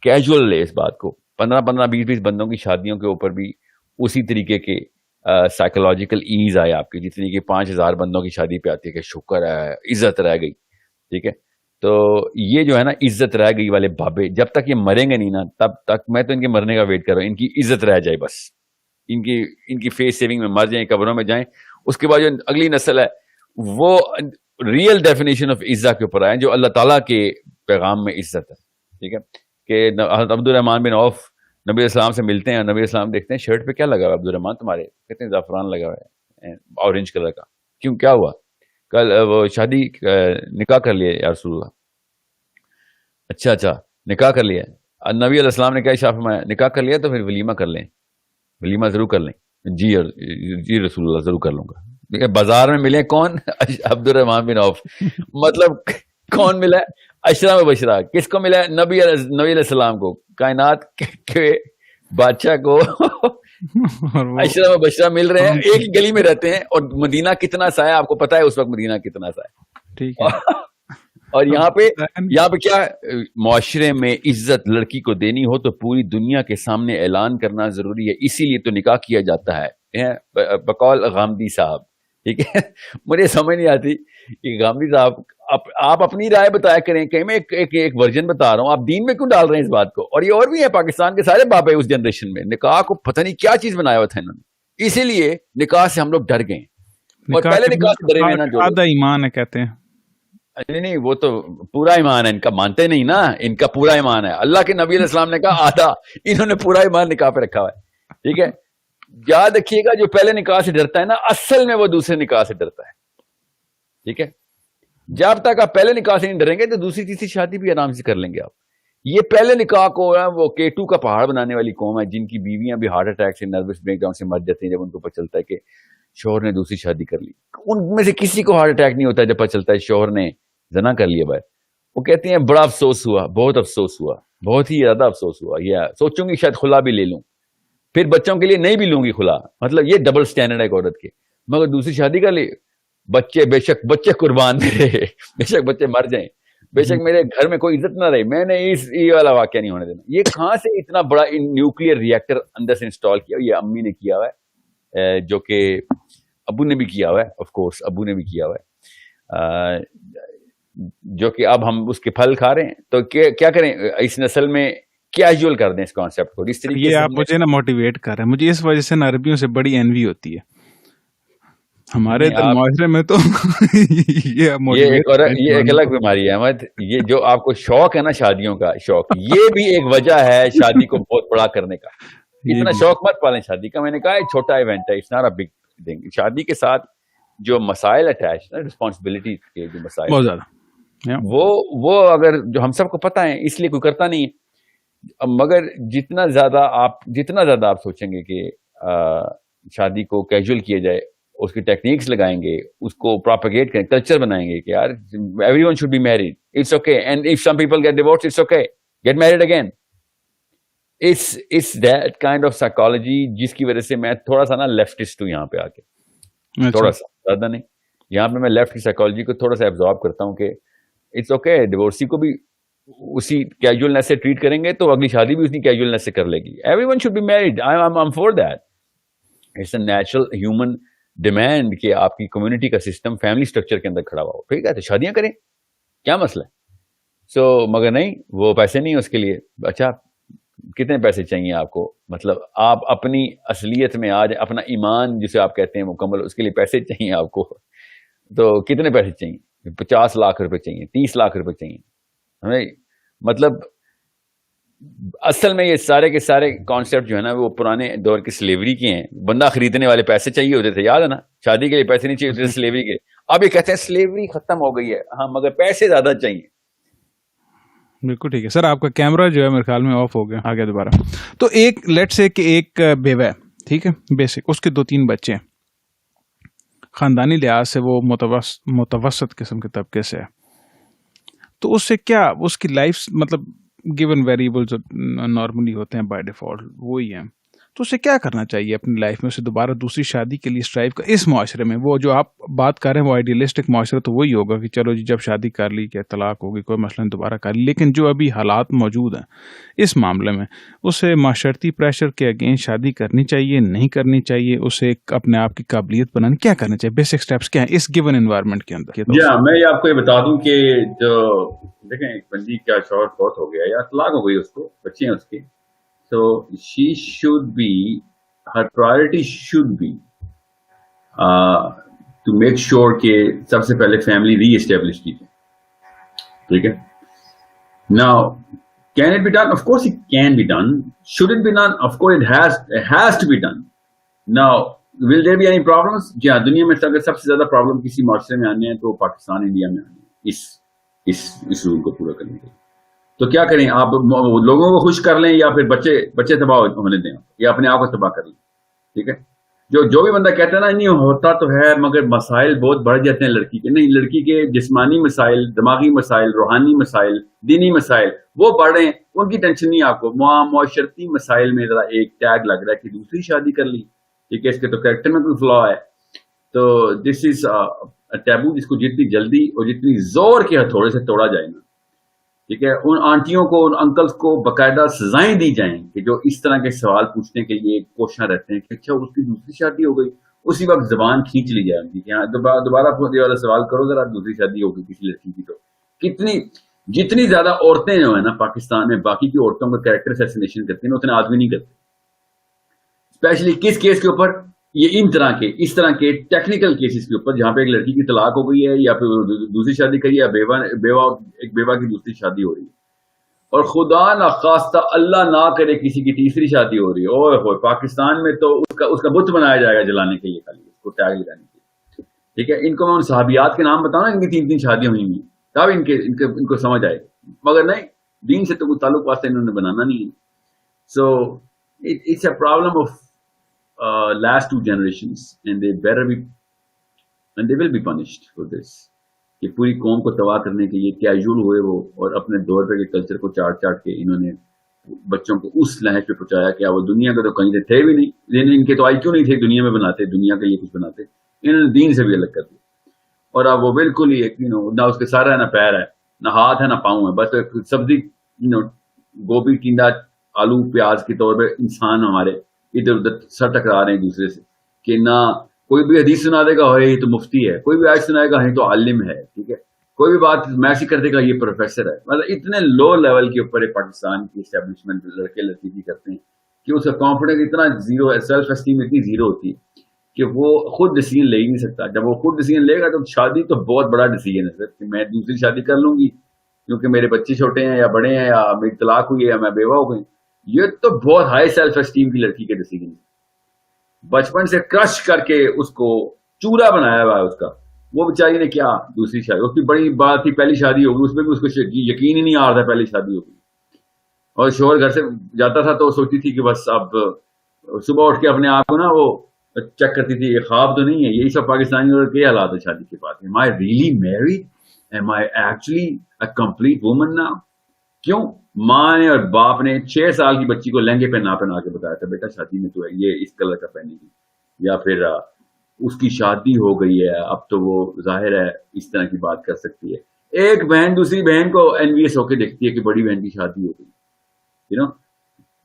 کیجول لے اس بات کو, 15-20 بندوں کی شادیوں کے اوپر بھی اسی طریقے کے سائیکولوجیکل ایز آئے آپ کی, جتنی کہ 5000 بندوں کی شادی پہ آتی ہے کہ شکر ہے عزت رہ گئی, ٹھیک ہے. تو یہ جو ہے نا عزت رہ گئی والے بابے, جب تک یہ مریں گے نہیں نا تب تک میں تو ان کے مرنے کا ویٹ کر رہا ہوں, ان کی عزت رہ جائے بس, ان کی فیس سیونگ میں مر جائیں, قبروں میں جائیں. اس کے بعد جو اگلی نسل ہے وہ ریئل ڈیفینیشن آف عزت کے اوپر آئے, جو اللہ تعالیٰ کے پیغام میں عزت ہے, ٹھیک ہے. کہ حضرت عبد الرحمان بن عوف نبی اسلام سے ملتے ہیں, نبی اسلام دیکھتے ہیں شرٹ پہ کیا لگا ہوا عبد الرحمان تمہارے, کہتے ہیں زعفران لگا ہوا ہے اورنج کلر کا. کیوں, کیا ہوا؟ کل وہ شادی نکاح کر لیا یا رسول اللہ. اچھا نکاح کر لیا. نبی علیہ السلام نے کیا ارشاد فرمایا؟ نکاح کر لیا تو پھر ولیمہ کر لیں, ولیمہ ضرور کر لیں. جی رسول اللہ ضرور کر لوں گا. دیکھیں بازار میں ملے کون؟ عبد الرحمان بن عوف. مطلب کون ملا؟ اشرا و بشرا. کس کو ملا؟ نبی علیہ السلام کو, کائنات کے بادشاہ کو اشرا و بشرا مل رہے ہیں, ایک ہی گلی میں رہتے ہیں. اور مدینہ کتنا سا ہے آپ کو پتا ہے اس وقت مدینہ کتنا سا ہے, ٹھیک ہے. اور یہاں پہ کیا معاشرے میں عزت لڑکی کو دینی ہو تو پوری دنیا کے سامنے اعلان کرنا ضروری ہے, اسی لیے تو نکاح کیا جاتا ہے. بقول غامدی صاحب, ٹھیک ہے. مجھے سمجھ نہیں آتی کہ غامدی صاحب آپ اپنی رائے بتایا کریں, کہ میں ایک ورژن بتا رہا ہوں, آپ دین میں کیوں ڈال رہے ہیں اس بات کو؟ اور یہ اور بھی ہے, پاکستان کے سارے باپ ہے اس جنریشن میں, نکاح کو پتہ نہیں کیا چیز بنایا ہوا تھا انہوں نے, اسی لیے نکاح سے ہم لوگ ڈر گئے. اور پہلے نکاح سے ڈرے ہوئے نا جو آدھا ایمان ہے کہتے ہیں. نہیں وہ تو پورا ایمان ہے ان کا, مانتے نہیں نا, ان کا پورا ایمان ہے. اللہ کے نبی علیہ السلام نے کہا آدھا, انہوں نے پورا ایمان نکاح پہ رکھا ہوا ہے. ٹھیک ہے, یاد رکھیے گا جو پہلے نکاح سے ڈرتا ہے نا, اصل میں وہ دوسرے نکاح سے ڈرتا ہے. ٹھیک ہے, جب تک آپ پہلے نکاح سے نہیں ڈریں گے تو دوسری تیسری شادی بھی آرام سے کر لیں گے آپ. یہ پہلے نکاح کو وہ K2 کا پہاڑ بنانے والی قوم ہے جن کی بیویاں بھی ہارٹ اٹیک سے, نروس بریک ڈاؤن سے مر جاتی ہیں جب ان کو پتہ چلتا ہے کہ شوہر نے دوسری شادی کر لی. ان میں سے کسی کو ہارٹ اٹیک نہیں ہوتا جب پتہ چلتا ہے شوہر نے زنا کر لیا. بھائی وہ کہتے ہیں بڑا افسوس ہوا, بہت افسوس ہوا, بہت ہی زیادہ افسوس ہوا, یہ سوچوں گی شاید خلا بھی لے لوں, پھر بچوں کے لیے نہیں بھی لوں گی خلا. مطلب یہ ڈبل سٹینڈرڈ ہے ایک عورت کے. مگر دوسری شادی کر لی, بچے بے شک بچے قربان میرے, بے شک بچے مر جائیں, بے شک میرے گھر میں کوئی عزت نہ رہی, میں نے یہ والا واقعہ نہیں ہونے دینا. یہ کہاں سے اتنا بڑا نیوکلیئر ری ایکٹر اندر سے انسٹال کیا؟ یہ امی نے کیا ہوا ہے, جو کہ ابو نے بھی کیا ہوا ہے, آف کورس ابو نے بھی کیا ہوا ہے, جو کہ اب ہم اس کے پھل کھا رہے ہیں. تو کیا کریں, اس نسل میں کیجول کر دیں اس کانسیپٹ کو. اس طریقے یہ آپ مجھے نا موٹیویٹ کر رہے ہیں, مجھے اس وجہ سے نا عربیوں سے بڑی انوی ہوتی ہے ہمارے معاشرے میں. تو یہ ایک الگ بیماری ہے احمد. یہ جو آپ کو شوق ہے نا شادیوں کا شوق, یہ بھی ایک وجہ ہے شادی کو بہت بڑا کرنے کا. اتنا شوق مت پالیں شادی کا. میں نے کہا ایک چھوٹا ایونٹ ہے, it's not a big thing. شادی کے ساتھ جو مسائل اٹیچ نا, رسپانسبلٹی کے جو مسائل بہت زیادہ, وہ اگر جو ہم سب کو پتہ ہے, اس لیے کوئی کرتا نہیں ہے. مگر جتنا زیادہ آپ سوچیں گے کہ شادی کو کیجول کیا جائے, اس کی ٹیکنیکس لگائیں گے, اس کو پروپیگیٹ کریں, کلچر بنائیں گے کہ یار everyone should be married, it's okay, and if some people get divorce it's okay, get married again. It's that kind of psychology جس کی وجہ سے میں تھوڑا سا نا لیفٹسٹ ہوں یہاں پہ آ کے, تھوڑا سا, زیادہ نہیں. یہاں پہ میں لیفٹ کی سائیکالوجی کو تھوڑا سا ایبزارب کرتا ہوں کہ اٹس اوکے, ڈیورسی کو بھی اسی کیجولنس سے ٹریٹ کریں گے تو اگلی شادی بھی اسی کیجولنس سے کر لے گی. Everyone should be married, I am for that. It's a natural human demand کہ آپ کی کمیونٹی کا سسٹم فیملی سٹرکچر کے اندر کھڑا ہوا ہو. ٹھیک ہے, تو شادیاں کریں, کیا مسئلہ ہے. مگر نہیں, وہ پیسے نہیں اس کے لیے. اچھا کتنے پیسے چاہیے آپ کو, مطلب آپ اپنی اصلیت میں آج اپنا ایمان جسے آپ کہتے ہیں مکمل, اس کے لیے پیسے چاہیے آپ کو. تو کتنے پیسے چاہیے, 50 لاکھ روپے چاہیے, 30 لاکھ روپے چاہیے ہمیں. مطلب اصل میں یہ سارے کے سارے کانسیپٹ جو ہے نا وہ پرانے دور کی سلیوری کے ہیں. بندہ خریدنے والے پیسے چاہیے ہوتے تھے, یاد ہے نا, شادی کے لیے پیسے نہیں چاہیے ہوتے تھے سلیوری کے. اب یہ کہتے ہیں سلیوری ختم ہو گئی ہے, ہاں مگر پیسے زیادہ چاہیے. بالکل ٹھیک ہے سر, آپ کا کیمرہ جو ہے میرے خیال میں آف ہو گیا, آ گیا دوبارہ. تو ایک لیٹ سے کہ ایک بیوہ ہے, ٹھیک ہے, بیسک, اس کے 2-3 بچے ہیں, خاندانی لحاظ سے وہ متوسط قسم کے طبقے سے ہے. تو اس سے کیا, اس کی لائف مطلب گیون ویریبلز نارملی ہوتے ہیں بائی ڈیفالٹ وہی ہیں, تو اسے کیا کرنا چاہیے اپنی لائف میں, اسے دوبارہ دوسری شادی کے لیے اسٹرائیو کر اس معاشرے میں. وہ جو آپ بات کر رہے ہیں وہ آئیڈیلسٹک معاشرہ تو وہی ہوگا کہ چلو جی جب شادی کر لی کہ طلاق ہوگی, کوئی مسئلہ نہیں, دوبارہ کر لی. لیکن جو ابھی حالات موجود ہیں اس معاملے میں, اسے معاشرتی پریشر کے اگینسٹ شادی کرنی چاہیے, نہیں کرنی چاہیے, اسے اپنے آپ کی قابلیت بنانے کیا کرنا چاہیے, بیسک اسٹیپس کیا ہیں اس گیون انوائرمنٹ کے اندر. جی ہاں, میں آپ کو یہ بتا دوں کہ جو دیکھیں ایک بندی کا شوہر فوت ہو گیا یا طلاق ہو گئی, اس کو بچے ہیں اس کے, so she should be, her priority should be to make sure کہ سب سے پہلے فیملی ری اسٹیبلش کی جائے. ٹھیک ہے, now can it be done? Of course it can be done. Should it be done? Of course it has to be done. Now will there be any problems? جی ہاں, دنیا میں اگر سب سے زیادہ پرابلم کسی معاشرے میں آنے ہیں تو پاکستان, انڈیا میں آنے ہیں اس رول کو پورا کرنے کے لیے. تو کیا کریں, آپ لوگوں کو خوش کر لیں یا پھر بچے تباہ ہونے دیں یا اپنے آپ کو تباہ کر لیں. ٹھیک ہے, جو بھی بندہ کہتا ہے نا نہیں ہوتا تو ہے مگر مسائل بہت بڑھ جاتے ہیں لڑکی کے, نہیں, لڑکی کے جسمانی مسائل, دماغی مسائل, روحانی مسائل, دینی مسائل وہ بڑھ رہے ہیں, ان کی ٹینشن نہیں آپ کو. معاشرتی مسائل میں ذرا ایک ٹیگ لگ رہا ہے کہ دوسری شادی کر لی, ٹھیک ہے, اس کے تو کریکٹر میں کوئی فلا ہے. تو دس از ٹیبو جس کو جتنی جلدی اور جتنی زور کے ہتھوڑے سے توڑا جائے نا, ٹھیک ہے, ان آنٹیوں کو, ان انکلز کو باقاعدہ سزائیں دی جائیں کہ جو اس طرح کے سوال پوچھنے کے لیے کوشاں رہتے ہیں کہ اچھا اس کی دوسری شادی ہو گئی, اسی وقت زبان کھینچ لی جائے ان کی کہ ہاں دوبارہ والا سوال کرو ذرا, دوسری شادی ہو گئی کسی لڑکی کی. تو جتنی زیادہ عورتیں جو ہیں نا پاکستان میں باقی کی عورتوں کا کریکٹر اسیسینیشن کرتی ہیں اتنے آدمی نہیں کرتے, اسپیشلی کس کیس کے اوپر, یہ اس طرح کے ٹیکنیکل کیسز کے اوپر جہاں پہ ایک لڑکی کی طلاق ہو گئی ہے یا پھر دوسری شادی کری ہے، ایک بیوہ کی دوسری شادی ہو رہی ہے، اور خدا نخواستہ اللہ نہ کرے کسی کی تیسری شادی ہو رہی ہے، اور پاکستان میں تو اس کا بت بنایا جائے گا جلانے کے لیے، خالی اس کو ٹیگ لگانے کے لیے. ٹھیک ہے، ان کو میں ان صحابیات کے نام بتاؤں نا، ان کی 3 شادیاں ہوئی ہیں، تب ان کو سمجھ آئے، مگر نہیں، دین سے تو کوئی تعلق واسطہ انہوں نے بنانا نہیں ہے. So it's a problem of last 2 generations and they will be punished for this. کہ پوری قوم کو تباہ کرنے کے لیے کیجول ہوئے وہ، اور اپنے دور پہ کے کلچر کو چاٹ کے انہوں نے بچوں کو اس لہج پہ پہنچایا کہ وہ دنیا کے تو کہیں تھے بھی نہیں، لیکن ان کے تو آئی کیوں نہیں تھے دنیا میں بناتے، دنیا کے لیے کچھ بناتے، انہوں نے دین سے بھی الگ کر دیا. اور اب وہ بالکل ہی نہ اس کے سر ہے، نہ پیر ہے، نہ ہاتھ ہے، نہ پاؤں ہے، بس سبزی گوبھی ٹینڈا آلو پیاز کے طور پہ انسان ہمارے ادھر ادھر سر ٹکرا رہے ہیں ایک دوسرے سے، کہ نہ کوئی بھی حدیث سنا دے گا یہ تو مفتی ہے، کوئی بھی آیت سنائے گا یہ تو عالم ہے، ٹھیک ہے، کوئی بھی بات میسی کر دے گا یہ پروفیسر ہے. مطلب اتنے لو لیول کے اوپر پاکستان کی اسٹیبلشمنٹ لڑکے لڑکی کی کرتے ہیں کہ اس کا کانفیڈنس اتنا زیرو ہے، سیلف اسٹیم اتنی زیرو ہوتی ہے کہ وہ خود ڈیسیژن لے ہی نہیں سکتا. جب وہ خود ڈیسیژن لے گا تو شادی تو بہت بڑا ڈیسیژن ہے سر، کہ میں دوسری شادی کر لوں گی کیونکہ میرے بچے چھوٹے ہیں یا بڑے ہیں، یا میری طلاق ہوئی ہے یا میں بیوہ ہو گئی. یہ تو بہت ہائی سیلف اسٹیم کی لڑکی کے ڈیسیژن ہے. بچپن سے کرش کر کے اس کو چورا بنایا ہوا ہے اس کا. وہ بیچاری نے کیا دوسری شادی، اس کی بڑی بات تھی پہلی شادی ہوگی، اس میں بھی اس کو یقین ہی نہیں آ رہا تھا پہلی شادی ہوگی. اور شوہر گھر سے جاتا تھا تو وہ سوچتی تھی کہ بس اب صبح اٹھ کے اپنے آپ کو نا وہ چیک کرتی تھی، یہ خواب تو نہیں ہے. یہی سب پاکستانی کے حالات ہے شادی کے بعد. Am I really married? Am I actually a complete woman now? کیوں ماں نے اور باپ نے 6 سال کی بچی کو لہنگے پہنا کے بتایا تھا بیٹا شادی میں تو ہے یہ اس کلر کا پہنے گی، یا پھر اس کی شادی ہو گئی ہے اب تو وہ ظاہر ہے اس طرح کی بات کر سکتی ہے. ایک بہن دوسری بہن کو انویس ہو کے دیکھتی ہے کہ بڑی بہن کی شادی ہو گئی.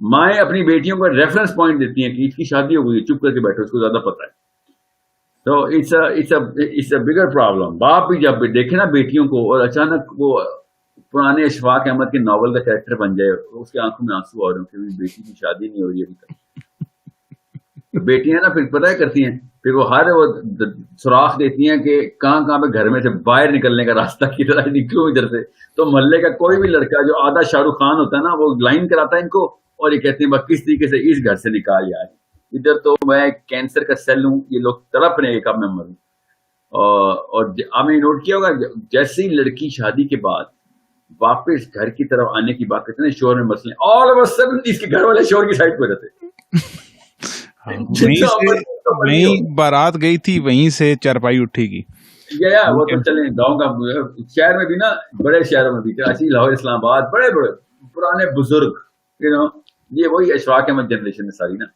مائیں اپنی بیٹیوں کو ریفرنس پوائنٹ دیتی ہیں کہ اس کی شادی ہو گئی، چپ کر کے بیٹھو، اس کو زیادہ پتہ ہے. تو اٹس اے بگر پرابلم. باپ بھی جب دیکھے نا بیٹیوں کو اور اچانک وہ پرانے اشفاق احمد کے ناول کا کریکٹر بن جائے، اس کی آنکھوں میں آنسو آ رہے ہیں کہ بیٹی کی شادی نہیں ہو رہی ابھی تک. بیٹیاں نا پھر پتہ کرتی ہیں، پھر وہ ہر وہ سوراخ دیتی ہیں کہ کہاں پہ گھر میں سے باہر نکلنے کا راستہ کی طرح نکلوں ادھر سے. تو محلے کا کوئی بھی لڑکا جو آدھا شاہ رخ خان ہوتا ہے نا، وہ لائن کراتا ہے ان کو اور یہ کہتے ہیں بس کس طریقے سے اس گھر سے نکال جائے، ادھر تو میں کینسر کا سیل ہوں، یہ لوگ تڑپ رہے ہیں کب میں مروں. اور آپ نے نوٹ کیا ہوگا جیسے ہی لڑکی شادی کے بعد واپس گھر کی طرف آنے کی بات کرتے ہیں شوہر میں مسئلے آل اوور سڈن اس کے گھر والے شوہر کی سائڈ پہ رہتے. وہیں بارات گئی تھی، وہیں سے چارپائی اٹھے گی. وہ تو چلیں گاؤں کا شہر میں بھی نا، بڑے شہروں میں بھی کراچی لاہور اسلام آباد بڑے بڑے پرانے بزرگ یہ وہی اشفاق احمد جنریشن ہے ساری نا.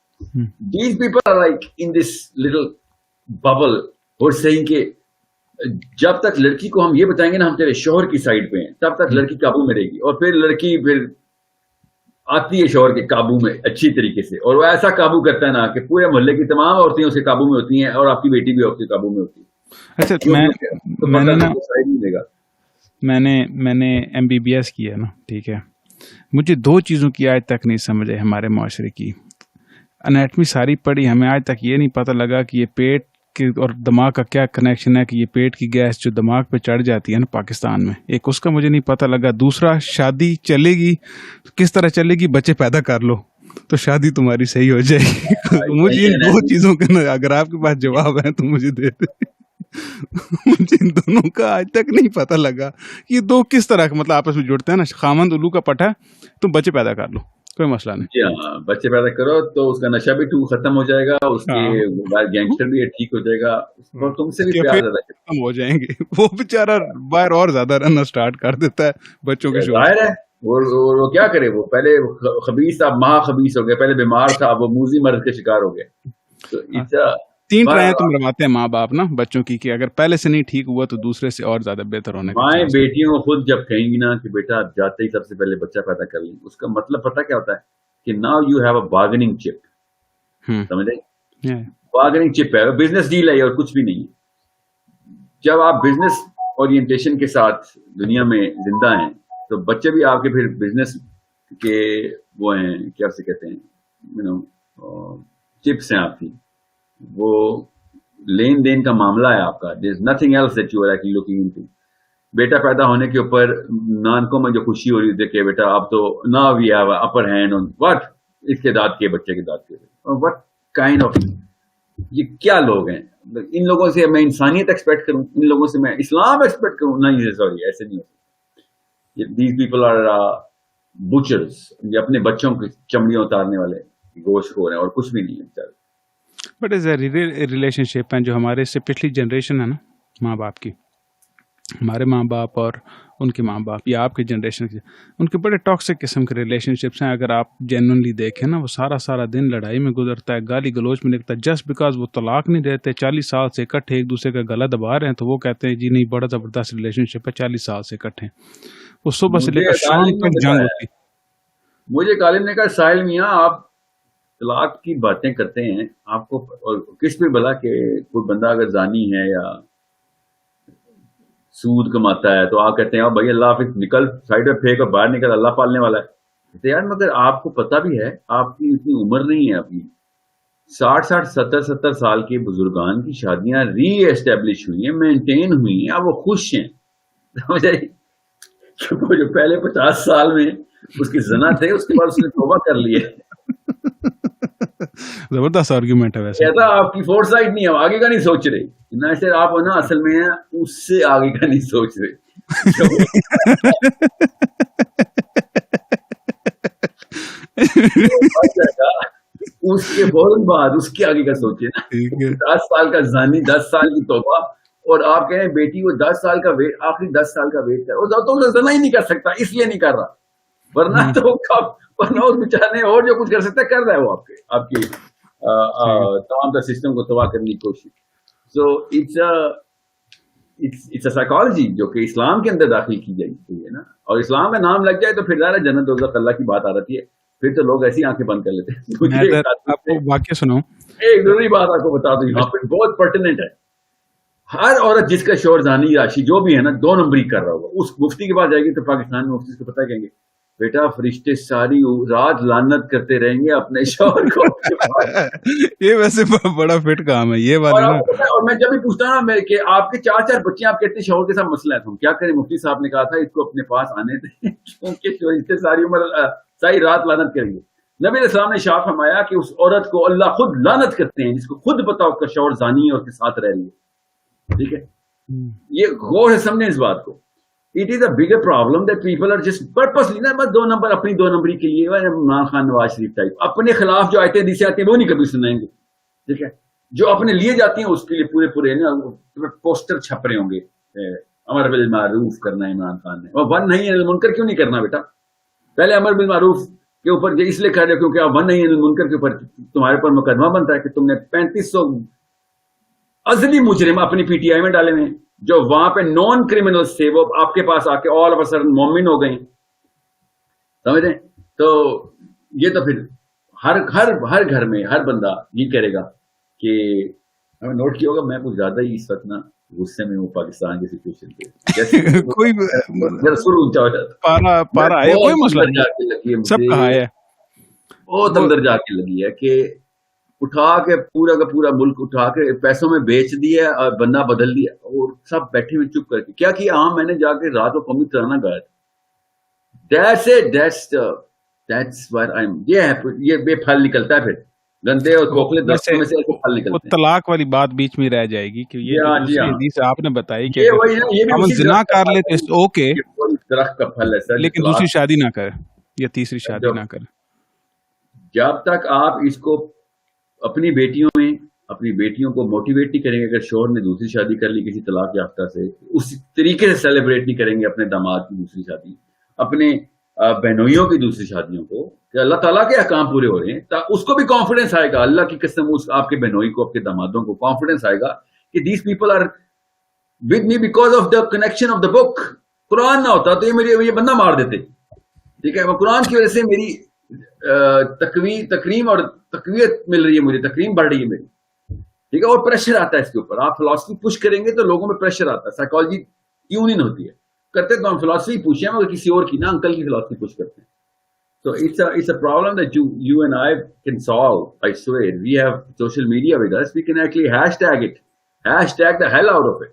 These people are like in this little bubble اور saying کہ جب تک لڑکی کو ہم یہ بتائیں گے نا ہم تیرے شوہر کی سائڈ پہ ہیں تب تک لڑکی قابو میں رہے گی. اور پھر لڑکی پھر آتی ہے شوہر کے قابو میں اچھی طریقے سے، اور وہ ایسا قابو کرتا ہے نا کہ پورے محلے کی تمام عورتیں اس کے قابو میں ہوتی ہیں اور آپ کی بیٹی بھی آپ کے قابو میں ہوتی ہے. اچھا میں نے MBBS کیا نا، ٹھیک ہے، مجھے 2 چیزوں کی آج تک نہیں سمجھ آئی ہمارے معاشرے کی. انیٹمی ساری پڑھی، ہمیں آج تک یہ نہیں پتہ لگا کہ یہ پیٹ اور دماغ کا کیا کنیکشن ہے، کہ یہ پیٹ کی گیس جو دماغ پہ چڑھ جاتی ہے نا پاکستان میں، ایک اس کا مجھے نہیں پتہ لگا. دوسرا، شادی چلے گی کس طرح چلے گی؟ بچے پیدا کر لو تو شادی تمہاری صحیح ہو جائے گی. مجھے ان 2 چیزوں کا اگر آپ کے پاس جواب ہے تو مجھے دے دیں. مجھے ان دونوں کا آج تک نہیں پتہ لگا کہ یہ 2 کس طرح مطلب آپس میں جڑتے ہیں نا. خامند الو کا پٹھا ہے، تم بچے پیدا کر لو، کوئی مسئلہ نہیں. جی ہاں، بچے پیدا کرو تو اس کا نشہ بھی ختم ہو جائے گا، اس کے گینگسٹر بھی ٹھیک ہو جائے گا، اور تم سے بھی پیار زیادہ ختم ہو جائیں گے. وہ بیچارہ باہر اور زیادہ رہنا سٹارٹ کر دیتا ہے بچوں کے شوق. ظاہر ہے وہ کیا کرے، وہ پہلے خبیث تھا، مہا خبیث ہو گیا، پہلے بیمار تھا، وہ موذی مرض کا شکار ہو گیا. تو 3 ٹرائیں تم رواتے ہیں ماں باپ نا بچوں کی، کہ اگر پہلے سے نہیں ٹھیک ہوا تو دوسرے سے اور زیادہ بہتر ہونے کا. مائیں بیٹیوں کو خود جب کہیں گی نا کہ بیٹا جاتے ہی سب سے پہلے بچہ پیدا کر لیں، اس کا مطلب پتہ کیا ہوتا ہے کہ now you have a bargaining چپ. سمجھے؟ بارگننگ چپ ہے، بزنس ڈیل ہے اور کچھ بھی نہیں ہے. جب آپ بزنس اورینٹیشن کے ساتھ دنیا میں زندہ ہیں تو بچے بھی آپ کے پھر بزنس کے وہ ہیں، کیا سے کہتے ہیں، چپس ہیں آپ کی. وہ لین دین کا معاملہ ہے آپ کا. There is nothing else that you are actually looking into. بیٹا پیدا ہونے کے اوپر نانکوں میں جو خوشی ہو رہی تھی کہ بیٹا اب تو نا we have upper hand on what, اس کے داد کے بچے کے داد کے وٹ کائنڈ آف، یہ کیا لوگ ہیں؟ ان لوگوں سے میں انسانیت ایکسپیکٹ کروں، ان لوگوں سے میں اسلام ایکسپیکٹ کروں؟ نہیں سوری، ایسے نہیں ہوتا. دیز پیپل آر بچرز، یہ اپنے بچوں کی چمڑیاں اتارنے والے گوشت خور ہیں اور کچھ بھی نہیں ہے بیچارے. بٹ از اے ریلیشن شپ ہیں جو ہمارے سے پچھلی جنریشن ہے نا ماں باپ کی، ہمارے ماں باپ اور ان کے ماں باپ یا آپ کی جنریشن کی، ان کے بڑے ٹاکسک قسم کے ریلیشن شپس ہیں. اگر آپ جینونلی دیکھیں نا، وہ سارا دن لڑائی میں گزرتا ہے، گالی گلوچ میں نکلتا ہے، جسٹ بیکاز وہ طلاق نہیں دیتے، 40 سال سے اکٹھے ایک دوسرے کا گلا دبا رہے ہیں، تو وہ کہتے ہیں جی نہیں بڑا زبردست ریلیشن شپ ہے، 40 سال سے اکٹھے ہیں. وہ صبح سے لے کر شام تک جنگ ہوتی. مجھے غالب نے کہا ساحل میاں آپ طلاق کی باتیں کرتے ہیں، آپ کو اور کس پہ بلا کہ کوئی بندہ اگر زانی ہے یا سود کماتا ہے تو آپ کہتے ہیں بھائی اللہ حافظ نکل سائڈ میں پھینک اور باہر نکل، اللہ پالنے والا ہے. تو یار مگر آپ کو پتا بھی ہے آپ کی اتنی عمر نہیں ہے، اپنی 60 70 سال کے بزرگان کی شادیاں ری ایسٹیبلش ہوئی ہیں، مینٹین ہوئی ہیں، اب وہ خوش ہیں. وہ جو پہلے 50 سال میں اس کی زنا تھے، اس کے بعد اس نے توبہ کر لی ہے. زبردست آرگیومنٹ ہے ویسے. ایسا آپ کی فور سائٹ نہیں ہے، آگے کا نہیں سوچ رہے نہ، ایسے آپ نا اصل میں اس سے آگے کا نہیں سوچ رہے. اس کے فوراً بعد اس کے آگے کا سوچے نا. 10 سال کا زانی، 10 سال کی توبہ، اور آپ کہیں بیٹی وہ 10 سال کا ویٹ، آخری 10 سال کا ویٹ کر، اور تو زنا ہی نہیں کر سکتا اس لیے نہیں کر رہا، ورنہ تو ورنہ اس بیچارے اور جو کچھ کر سکتا ہے کر رہا ہے وہ آپ کی تمام سسٹم کو تباہ کرنے کی کوشش. سو اٹس اے سائیکالوجی جو کہ اسلام کے اندر داخل کی جاتی ہے نا، اور اسلام میں نام لگ جائے تو پھر ظاہر جنت دوزخ اللہ کی بات آ رہی ہے، پھر تو لوگ ایسی آنکھیں بند کر لیتے ہیں. آپ کو واقعہ سناؤں، ایک ضروری بات آپ کو بتا دوں یہاں پہ بہت پرٹیننٹ ہے. ہر عورت جس کا شوہر زانی راشی جو بھی ہے نا 2 نمبری کر رہا ہوگا، اس مفتی کے پاس جائے گی تو پاکستان میں مفتی کو پتہ کہیں گے بیٹا فرشتے ساری رات لعنت کرتے رہیں گے اپنے شوہر کو. یہ ویسے بڑا فٹ کام ہے یہ بات. اور میں جب بھی پوچھتا ہوں نا کہ آپ کے 4 بچے آپ کہتے ہیں شوہر کے ساتھ مسئلہ ہے، تو ہم کیا کریں؟ مفتی صاحب نے کہا تھا اس کو اپنے پاس آنے دیں کیونکہ فرشتے ساری عمر ساری رات لعنت کریں گے. نبی علیہ السلام نے شاف فرمایا کہ اس عورت کو اللہ خود لعنت کرتے ہیں جس کو خود پتا اس کا شوہر زانی ہے اور اس کے ساتھ رہ رہی ہے. ٹھیک ہے، یہ غور ہے سمجھیں اس بات کو. It is a bigger problem that people are just purposely نا بس 2 نمبر اپنی 2 نمبری کے لیے، عمران خان نواز شریف ٹائپ اپنے خلاف جو آیتیں حدیثیں آتی ہیں وہ نہیں کبھی سنائیں گے. ٹھیک ہے، جو اپنے لیے جاتی ہیں اس کے لیے پورے نا پوسٹر چھپ رہے ہوں گے، امر بالمعروف کرنا ہے عمران خان نے، اور ون نہیں ہے منکر کیوں نہیں کرنا بیٹا؟ پہلے امر بالمعروف کے اوپر اس لیے کر رہے کیونکہ آپ ون نہیں ہے منکر کے اوپر تمہارے پر مقدمہ بنتا ہے کہ تم نے 3500 ازلی مجرم اپنی پی ٹی آئی میں ڈالے ہوئے ہیں جو وہاں پہ نان کریمنل تھے، وہ آپ کے پاس آ کے آل آف اے سڈن مومن ہو گئے. سمجھ رہے؟ تو یہ تو پھر ہر گھر میں ہر بندہ یہ کرے گا کہ ہمیں نوٹ کیا ہوگا. میں کچھ زیادہ ہی اس وقت نا غصے میں ہوں پاکستان کی سچویشن پہ، جیسے کوئی سر اونچا ہو جاتا پارا ہے، کوئی مسئلہ نہیں، سب کہا ہے بہت اندر جا کے لگی ہے کہ اٹھا کے پورا کا پورا ملک اٹھا کے پیسوں میں بیچ دیا اور بندہ بدل دیا، اور سب بیٹھے ہوئے چپ کر کے کیا کیا. ہاں میں نے جا کے رات کو قومی ترانہ گایا تھا. یہ بے پھل نکلتا ہے، پھر گندے اور کھوکھلے دستوں میں سے پھل نکلتے ہیں. طلاق والی بات بیچ میں رہ جائے گی کہ یہ حدیث آپ نے بتائی کہ ہم زنا کر لیتے اوکے درخت کا پھل ہے سر، لیکن دوسری شادی نہ کرے یا تیسری شادی نہ کرے. جب تک آپ اس کو اپنی بیٹیوں کو موٹیویٹ نہیں کریں گے، اگر شوہر نے دوسری شادی کر لی کسی طلاق یافتہ سے، اس طریقے سے سیلیبریٹ نہیں کریں گے اپنے داماد کی دوسری شادی، اپنے بہنوئیوں کی دوسری شادیوں کو، کہ اللہ تعالیٰ کے احکام پورے ہو رہے ہیں، اس کو بھی کانفیڈنس آئے گا، اللہ کی قسم آپ کے بہنوئی کو، آپ کے دامادوں کو کانفیڈنس آئے گا کہ these people are with me because of the connection of the book. قرآن نہ ہوتا تو یہ بندہ مار دیتے. ٹھیک ہے، قرآن کی وجہ سے میری تکریم اور تقویت مل رہی ہے، مجھے تکریم بڑھ رہی ہے میری. ٹھیک ہے، اور پریشر آتا ہے اس کے اوپر. آپ فلاسفی پوش کریں گے تو لوگوں میں پریشر آتا ہے. سائیکالوجی یونین ہوتی ہے، کرتے تو ہم فلاسفی پوچھیں مگر کسی اور کی، نہ انکل کی فلاسفی پوش کرتے ہیں. So it's a problem that you and I can solve. I swear, we have social media with us. We can actually hashtag it, hashtag the hell out of it.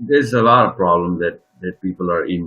there's a lot of problems that people are in।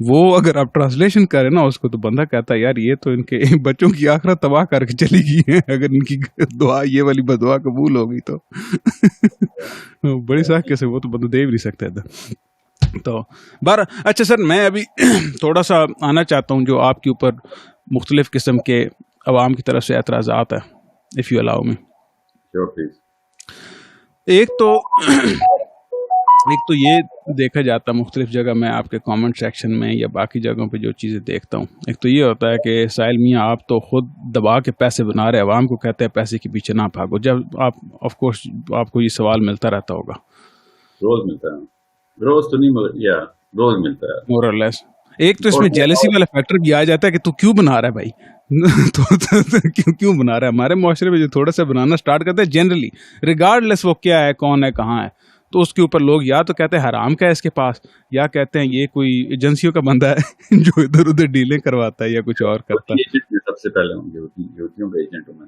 وہ اگر آپ translation کریں نا اس کو تو بندہ کہتا ہے یار یہ تو ان کے بچوں کی آخرت تباہ کر کے چلی گئی ہے، اگر ان کی دعا یہ والی بدعا قبول ہو گئی تو بڑی سخت کیسے، وہ تو بندہ دے بھی نہیں سکتا تھا تو اچھا سر، میں ابھی تھوڑا سا آنا چاہتا ہوں جو آپ کے اوپر مختلف قسم کے عوام کی طرف سے اعتراضات ہیں، اف یو الاؤ می. ایک تو یہ دیکھا جاتا مختلف جگہ میں آپ کے کامنٹ سیکشن میں یا باقی جگہوں پہ جو چیزیں دیکھتا ہوں، ایک تو یہ ہوتا ہے کہ ساحل میاں آپ تو خود دبا کے پیسے بنا رہے، عوام کو کہتے ہیں پیسے کے پیچھے نہ بھاگو. جب آپ آف کورس آپ کو یہ سوال ملتا رہتا ہوگا، روز ملتا ہے، روز تو نہیں، یا روز ملتا ہے مور اور لیس. ایک تو اس میں جیلسی والا فیکٹر بھی آ جاتا ہے کہ تو کیوں بنا رہا ہے بھائی تو کیوں بنا رہا ہے. ہمارے معاشرے میں جو تھوڑا سا بنانا سٹارٹ کرتے ہیں جنرلی ریگارڈ لیس وہ کیا ہے، کون ہے، کہاں ہے، تو اس کے اوپر لوگ یا تو کہتے ہیں حرام کا ہے اس کے پاس، یا کہتے ہیں یہ کوئی ایجنسیوں کا بندہ ہے جو ادھر ادھر ڈیلیں کرواتا ہے یا کچھ اور کرتا ہے. سب سے پہلے ہوں یہودیوں کا ایجنٹ ہوں میں.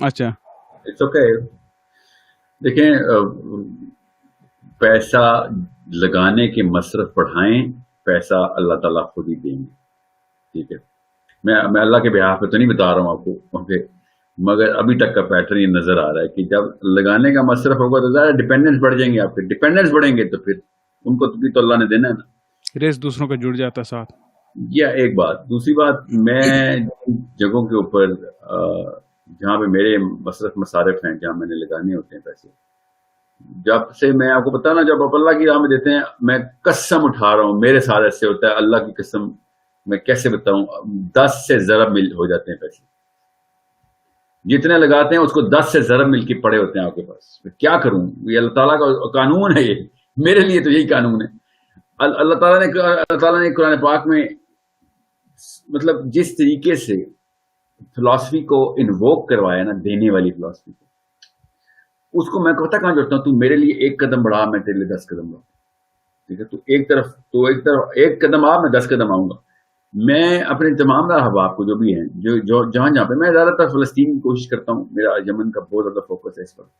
اچھا اٹس اوکے. دیکھیں، پیسہ لگانے کے مصرف بڑھائیں، پیسہ اللہ تعالیٰ خود ہی دیں گے. ٹھیک ہے، میں اللہ کے بہاف پہ تو نہیں بتا رہا ہوں آپ کو، کیونکہ مگر ابھی تک کا پیٹرن یہ نظر آ رہا ہے کہ جب لگانے کا مصرف ہوگا تو زیادہ ڈیپینڈنس بڑھ جائیں گے. آپ کے ڈیپینڈنس بڑھیں گے تو پھر ان کو بھی تو اللہ نے دینا ہے نا، ریس دوسروں کا جڑ جاتا ساتھ. یہ ایک بات. دوسری بات، میں جگہوں کے اوپر جہاں پہ میرے مصرف مصارف ہیں، جہاں میں نے لگانے ہوتے ہیں پیسے، جب سے میں آپ کو بتانا، جب آپ اللہ کی راہ میں دیتے ہیں، میں قسم اٹھا رہا ہوں میرے ساتھ ایسے ہوتا ہے، اللہ کی قسم میں کیسے بتاؤں، 10 سے ضرب مل ہو جاتے ہیں پیسے. جتنے لگاتے ہیں اس کو 10 سے ضرب مل کے پڑے ہوتے ہیں آپ کے پاس. کیا کروں، یہ اللہ تعالیٰ کا قانون ہے، یہ میرے لیے تو یہی قانون ہے. اللہ تعالیٰ نے قرآن پاک میں مطلب جس طریقے سے فلاسفی کو انووک کروایا نا، دینے والی فلاسفی کو، اس کو میں پتہ کہاں جوڑتا ہوں، تو میرے لیے 1 قدم بڑھا، میں تیرے لیے 10 قدم بڑھا. ٹھیک ہے، تو ایک طرف 1 قدم آ، میں 10 قدم آؤں گا. میں اپنے تمام احباب کو جو بھی ہیں، جو جہاں پہ، میں زیادہ تر فلسطین کی کوشش کرتا ہوں. میرا یمن کا بہت زیادہ فوکس ہے اس وقت.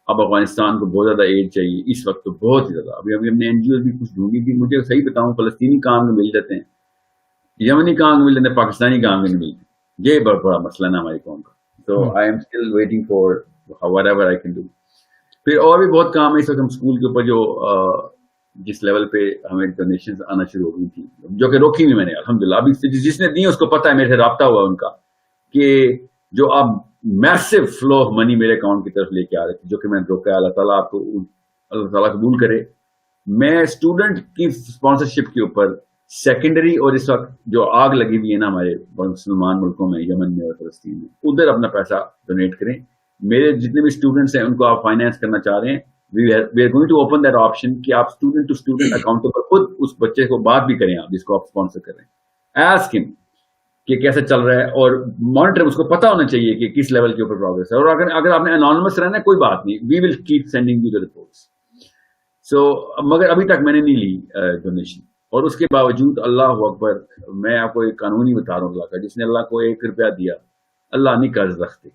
اب افغانستان کو بہت زیادہ ایڈ چاہیے اس وقت، تو بہت ہی زیادہ. ابھی ہم نے NGOs بھی کچھ ڈھونڈی تھی. مجھے صحیح بتاؤں، فلسطینی کام میں مل جاتے ہیں، یمنی کام میں مل جاتے ہیں، پاکستانی کام میں نہیں ملتے. یہ بہت بڑا مسئلہ ہے نا ہماری قوم کا. تو I am still waiting for what ever I can do. پھر اور بھی بہت کام ہے اس وقت. ہم اسکول کے اوپر جو جس لیول پہ ہمیں ڈونیشنز آنا شروع ہو گئی تھی، جو کہ روکی ہوئی میں نے الحمدللہ. ابھی جس نے دی اس کو پتہ ہے، میرے سے رابطہ ہوا ان کا، کہ جو اب میسو فلو آف منی میرے اکاؤنٹ کی طرف لے کے آ رہے تھے، جو کہ میں نے روکا. اللہ تعالیٰ آپ کو، اللہ تعالیٰ قبول کرے. میں اسٹوڈنٹ کی اسپانسرشپ کے اوپر سیکنڈری، اور اس وقت جو آگ لگی ہوئی ہے نا ہمارے مسلمان ملکوں میں، یمن میں اور فلسطین میں، ادھر اپنا پیسہ ڈونیٹ کریں. میرے جتنے بھی اسٹوڈنٹس ہیں ان کو آپ فائنینس کرنا چاہ رہے ہیں، we are going to open that option کہ آپ اسٹوڈنٹ ٹو اسٹوڈنٹ اکاؤنٹ پر خود اس بچے کو بات بھی کریں، آپ جس کو آپ اسپانسر کر رہے ہیں، آسک ہم کہ کیسے چل رہا ہے، اور مانیٹر اس کو پتا ہونا چاہیے کہ کس لیول کے اوپر پروگرس ہے. اور اگر آپ نے انانیمس رہنا ہے کوئی بات نہیں، we will keep sending you the reports. So مگر ابھی تک میں نے نہیں لی ڈونیشن. اور اس کے باوجود اللہ اکبر، میں آپ کو ایک قانونی بتا رہا ہوں اللہ کا، جس نے اللہ کو 1 روپیہ دیا، اللہ نہیں قرض رکھتے،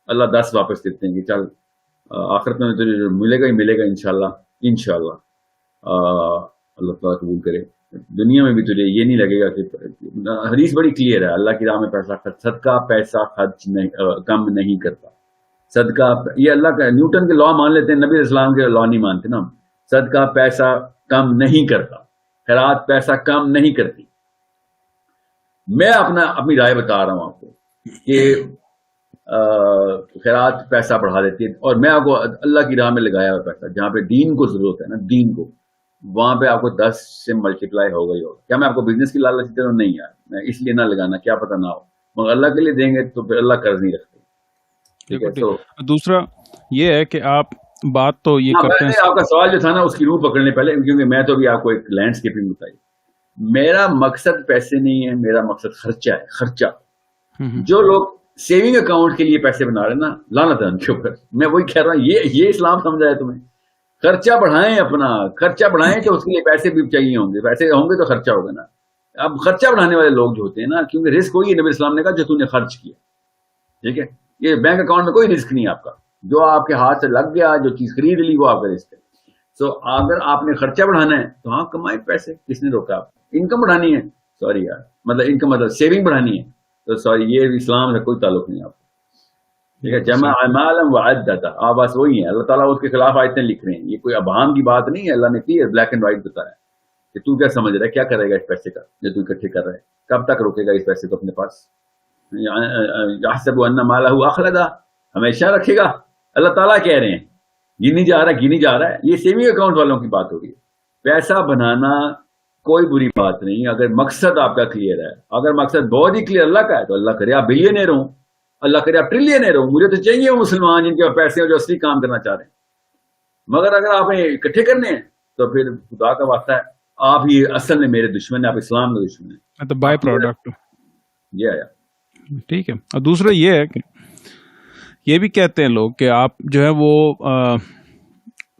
اللہ 10 واپس دیتے ہیں کہ چل آخرت میں تجھے جو ملے گا ہی ملے گا انشاءاللہ. اللہ تعالیٰ قبول کرے. دنیا میں بھی تجھے یہ نہیں لگے گا کہ حدیث بڑی کلیئر ہے، اللہ کی راہ میں صدقہ پیسہ خرچ کم نہیں کرتا. صدقہ، یہ اللہ کا نیوٹن کے لا مان لیتے ہیں، نبی اسلام کے لا نہیں مانتے نا. صدقہ پیسہ کم نہیں کرتا، خیرات پیسہ کم نہیں کرتی. میں اپنی رائے بتا رہا ہوں آپ کو کہ خیرات پیسہ بڑھا دیتی ہے. اور میں آپ کو اللہ کی راہ میں لگایا ہوا پیسہ، جہاں پہ دین کو ضرورت ہے نا، دین کو، وہاں پہ آپ کو 10 سے ملٹیپلائی ہوگا ہی ہوگا. کیا میں آپ کو بزنس کی لالچ دے رہا ہوں؟ نہیں یار، میں اس لیے نہ لگانا، کیا پتہ نہ ہو، مگر اللہ کے لیے دیں گے تو پھر اللہ قرض نہیں رکھتے. ٹھیک ہے. تو دوسرا یہ ہے کہ آپ بات تو یہ کرتے ہیں، آپ کا سوال جو تھا نا اس کی روح پکڑنے پہلے، کیونکہ میں تو بھی آپ کو ایک لینڈسکیپنگ بتائی. میرا مقصد پیسے نہیں ہے، میرا مقصد خرچہ ہے. خرچہ، جو لوگ سیونگ اکاؤنٹ کے لیے پیسے بنا رہے ہیں نا، لعنت ہے ان کے اوپر. میں وہی کہہ رہا ہوں، یہ اسلام سمجھا ہے تمہیں. خرچہ بڑھائیں، اپنا خرچہ بڑھائیں، تو اس کے لیے پیسے بھی چاہیے ہوں گے، پیسے ہوں گے تو خرچہ ہوگا نا. اب خرچہ بڑھانے والے لوگ جو ہوتے ہیں نا، کیونکہ رسک وہی ہے، نبی اسلام نے کہا جو تم نے خرچ کیا. ٹھیک ہے، یہ بینک اکاؤنٹ میں کوئی رسک نہیں ہے آپ کا، جو آپ کے ہاتھ سے لگ گیا، جو چیز خرید لی وہ آپ کا رسک ہے. سو اگر آپ نے خرچہ بڑھانا ہے تو ہاں کمائیں پیسے, کس نے روکا آپ؟ انکم بڑھانی ہے, سوری یار, مطلب انکم مطلب سیونگ بڑھانی ہے, تو سوری یہ اسلام سے کوئی تعلق نہیں آپ. ٹھیک ہے, جمع مالا وعددا, آپ بس وہی ہیں. اللہ تعالیٰ اس کے خلاف آیتیں لکھ رہے ہیں, یہ کوئی ابہام کی بات نہیں ہے. اللہ نے کلیئر بلیک اینڈ وائٹ بتایا کہ تو کیا سمجھ رہا ہے, کیا کرے گا اس پیسے کا جو تو اکٹھے کر رہا ہے, کب تک روکے گا اس پیسے کو اپنے پاس؟ یحسب ان مالہ اخلدا, ہمیشہ رکھے گا. اللہ تعالیٰ کہہ رہے ہیں گنی جا رہا ہے. یہ سیونگ اکاؤنٹ والوں کی بات ہو رہی ہے. پیسہ بنانا کوئی بری بات نہیں اگر مقصد آپ کا کلیئر ہے. اگر مقصد بہت ہی کلیئر اللہ کا ہے تو اللہ کرے آپ بلینئر ہوں, اللہ کرے آپ ٹریلینئر ہوں. مجھے تو چاہیے وہ مسلمان جن کے پیسے ہیں جو اصلی کام کرنا چاہ رہے ہیں. مگر اگر آپ نے اکٹھے کرنے ہیں تو پھر خدا کا واسطہ ہے, آپ ہی اصل میں میرے دشمن ہیں, آپ اسلام کے دشمن ہیں. بائی پروڈکٹ یہ آیا ٹھیک ہے. اور دوسرا یہ ہے کہ یہ بھی کہتے ہیں لوگ کہ آپ جو ہے وہ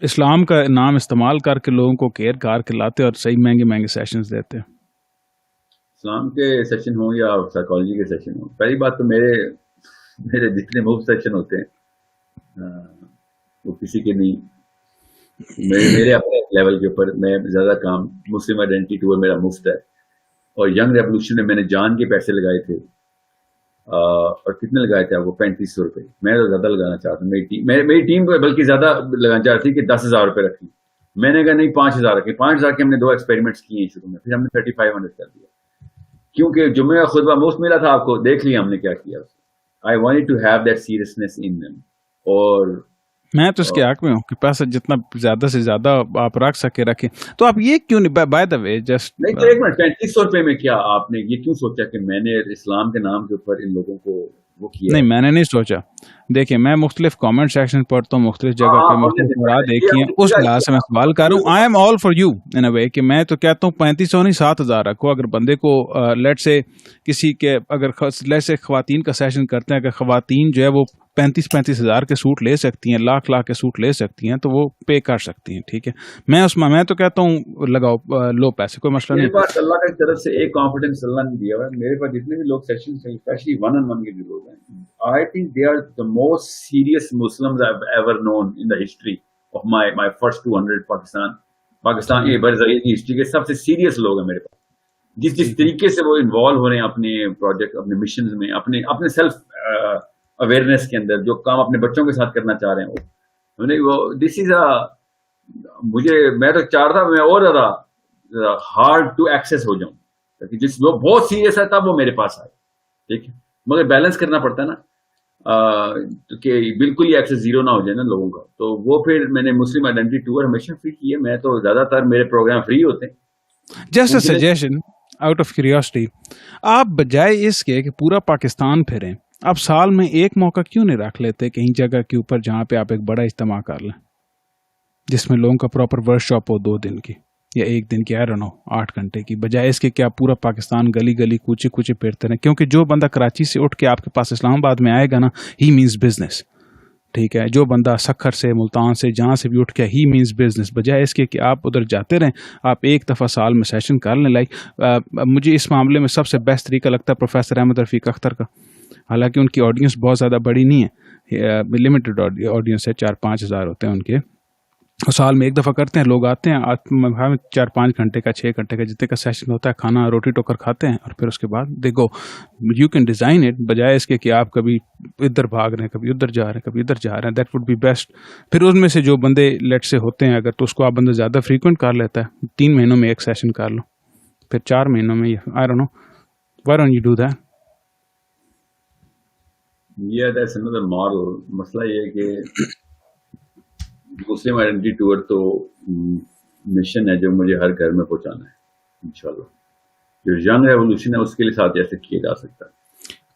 اسلام کا نام استعمال کر کے لوگوں کو کیئر کار کے لاتے اور صحیح مہنگے سیشنز دیتے ہیں. اسلام کے سیشن ہوں یا سائیکالوجی کے سیشن ہوں, پہلی بات تو میرے جتنے مفت سیشن ہوتے ہیں وہ کسی کے نہیں. میرے اپنے لیول کے اوپر میں زیادہ کام مسلم آئیڈینٹی ٹور میرا مفت ہے, اور ینگ ریولوشن میں میں نے جان کے پیسے لگائے تھے, اور کتنے لگائے تھے آپ کو؟ 3500 روپئے. میں تو زیادہ لگانا چاہتا ہوں, میری ٹیم کو بلکہ زیادہ لگانا چاہتی تھی کہ 10,000 روپئے رکھی. میں نے کہا نہیں 5,000 رکھے. 5,000 کے ہم نے 2 ایکسپیریمنٹس کیے ہیں شروع میں, پھر ہم نے 3,500 کر دیا, کیونکہ جمعہ خطبہ مفت ملا تھا آپ کو, دیکھ لیا ہم نے کیا کیا. I wanted to have that seriousness in them. اور میں تو اس کے حق میں ہوں کہ پیسہ جتنا زیادہ سے زیادہ آپ رکھ سکے رکھیں. تو آپ یہ کیوں نہیں, بائی دا وے جسٹ نہیں تو ایک منٹ, 3,500 روپئے میں کیا آپ نے یہ کیوں سوچا کہ میں نے اسلام کے نام کے اوپر ان لوگوں کو وہ کیا؟ نہیں میں نے نہیں سوچا. دیکھیں میں مختلف کامنٹ سیکشن پڑھتا ہوں, مختلف جگہ پہ مختلف مراد دیکھی ہیں, اس لحاظ سے میں سوال کر رہا ہوں. I am all for you in a way کہ میں تو کہتا ہوں 3,500 نہیں 7,000 رکھو. اگر بندے کو لیٹ سے کسی کے اگر لیٹ سے خواتین کا سیشن کرتے ہیں, اگر خواتین جو ہے وہ 35,000 کے سوٹ لے سکتی ہیں, لاکھ کے سوٹ لے سکتی ہیں, تو وہ پے کر سکتی ہیں. ٹھیک ہے, میں تو کہتا ہوں لگاؤ لو پیسے, کوئی مسئلہ نہیں. میرے پاس اللہ کی طرف سے ایک کانفیڈنس اللہ نے دیا ہوا ہے. میرے پاس جتنے بھی لوگ سیشن ہیں, اسپیشلی 1-on-1 کے جو لوگ ہیں, I think they are the most serious Muslims I've ever known in the history of my first 200 Pakistan یہ برصغیر کی ہسٹری کے سب سے سیریس لوگ ہیں میرے پاس. جس طریقے سے وہ انوالو ہو رہے ہیں اپنے پروجیکٹ, اپنے مشنز میں, اپنے سیلف اویئرنیس کے اندر, جو کام اپنے بچوں کے ساتھ کرنا چاہ رہے ہیں, وہ دس از میں تو چاہ رہا تھا میں اور زیادہ ہارڈ ٹو ایکسیس ہو جاؤں, تاکہ جس لوگ بہت سیریس ہے تب وہ میرے پاس آئے. ٹھیک ہے, مگر بیلنس کرنا پڑتا ہے نا, کہ بالکل ہی ایکسیس زیرو نہ ہو جائے نا لوگوں کا. تو وہ پھر میں نے مسلم آئیڈینٹی ٹور ہمیشہ فری کی ہے. میں تو زیادہ تر میرے پروگرام فری ہوتے ہیں. Just a suggestion out of curiosity, آپ بجائے اس کے کہ پورا پاکستان پھریں, آپ سال میں ایک موقع کیوں نہیں رکھ لیتے کہیں جگہ کے اوپر جہاں پہ آپ ایک بڑا اجتماع کر لیں, جس میں لوگوں کا پراپر ورک شاپ ہو 2 دن کی یا 1 دن کی, 8 گھنٹے کی, بجائے اس کے کہ آپ پورا پاکستان گلی گلی کوچے کوچے پھرتے رہیں. کیونکہ جو بندہ کراچی سے اٹھ کے آپ کے پاس اسلام آباد میں آئے گا نا, ہی مینز بزنس. ٹھیک ہے, جو بندہ سکھر سے, ملتان سے, جہاں سے بھی اٹھ کے, ہی مینز بزنس. بجائے اس کے کہ آپ ادھر جاتے رہیں, آپ ایک دفعہ سال میں سیشن کر لیں. مجھے اس معاملے میں سب سے بیسٹ طریقہ لگتا ہے پروفیسر احمد رفیق اختر کا. حالانکہ ان کی آڈینس بہت زیادہ بڑی نہیں ہے, لمیٹڈ آڈینس ہے, 4-5 ہزار ہوتے ہیں ان کے. سال میں ایک دفعہ کرتے ہیں, لوگ آتے ہیں 4-5 گھنٹے کا 6 گھنٹے کا جتنے کا سیشن ہوتا ہے, کھانا روٹی ٹوکر کھاتے ہیں, اور پھر اس کے بعد دیکھو یو کین ڈیزائن اٹ, بجائے اس کے کہ آپ کبھی ادھر بھاگ رہے ہیں, کبھی ادھر جا رہے ہیں, کبھی ادھر جا رہے ہیں. That would be best. پھر ان میں سے جو بندے لیٹ سے ہوتے ہیں اگر, تو اس کو آپ بندہ زیادہ فریکوینٹ کر لیتا ہے. 3 مہینوں میں ایک سیشن کر لو, پھر 4 مہینوں میں, I don't know why don't you do that. Yeah, that's another model. مسئلہ یہ ہے کہ مسلم آئیڈینٹی ٹور تو مشن ہے جو مجھے ہر گھر میں پہنچانا ہے انشاءاللہ. جو ینگ ریولوشن ہے اس کے لیے ساتھ ایسے کیا جا سکتا ہے,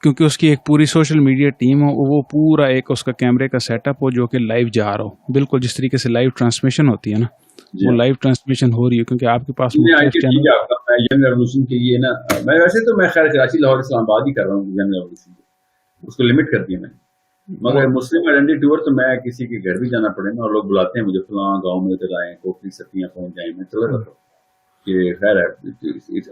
کیونکہ اس کی ایک پوری سوشل میڈیا ٹیم ہو, وہ پورا ایک اس کا کیمرے کا سیٹ اپ ہو جو کہ لائیو جا رہا ہو, بالکل جس طریقے سے لائیو ٹرانسمیشن ہوتی ہے نا, وہ لائیو ٹرانسمیشن ہو رہی ہے. کیونکہ آپ کے پاس ینگ ریولوشن کے لیے نا, میں ویسے تو میں خیر کراچی, لاہور, اسلام آباد ہی کر رہا ہوں ینگ ریولوشن, اس کو لمٹ کر دیا میں نے. مگر مسلم آئیڈینٹی ٹور تو میں کسی کے گھر بھی جانا پڑے گا, اور لوگ بلاتے ہیں مجھے فلاں گاؤں میں ادھر آئیں, کوکری ستیاں پہنچ جائیں, میں چلا جاتا ہوں کہ خیر ہے.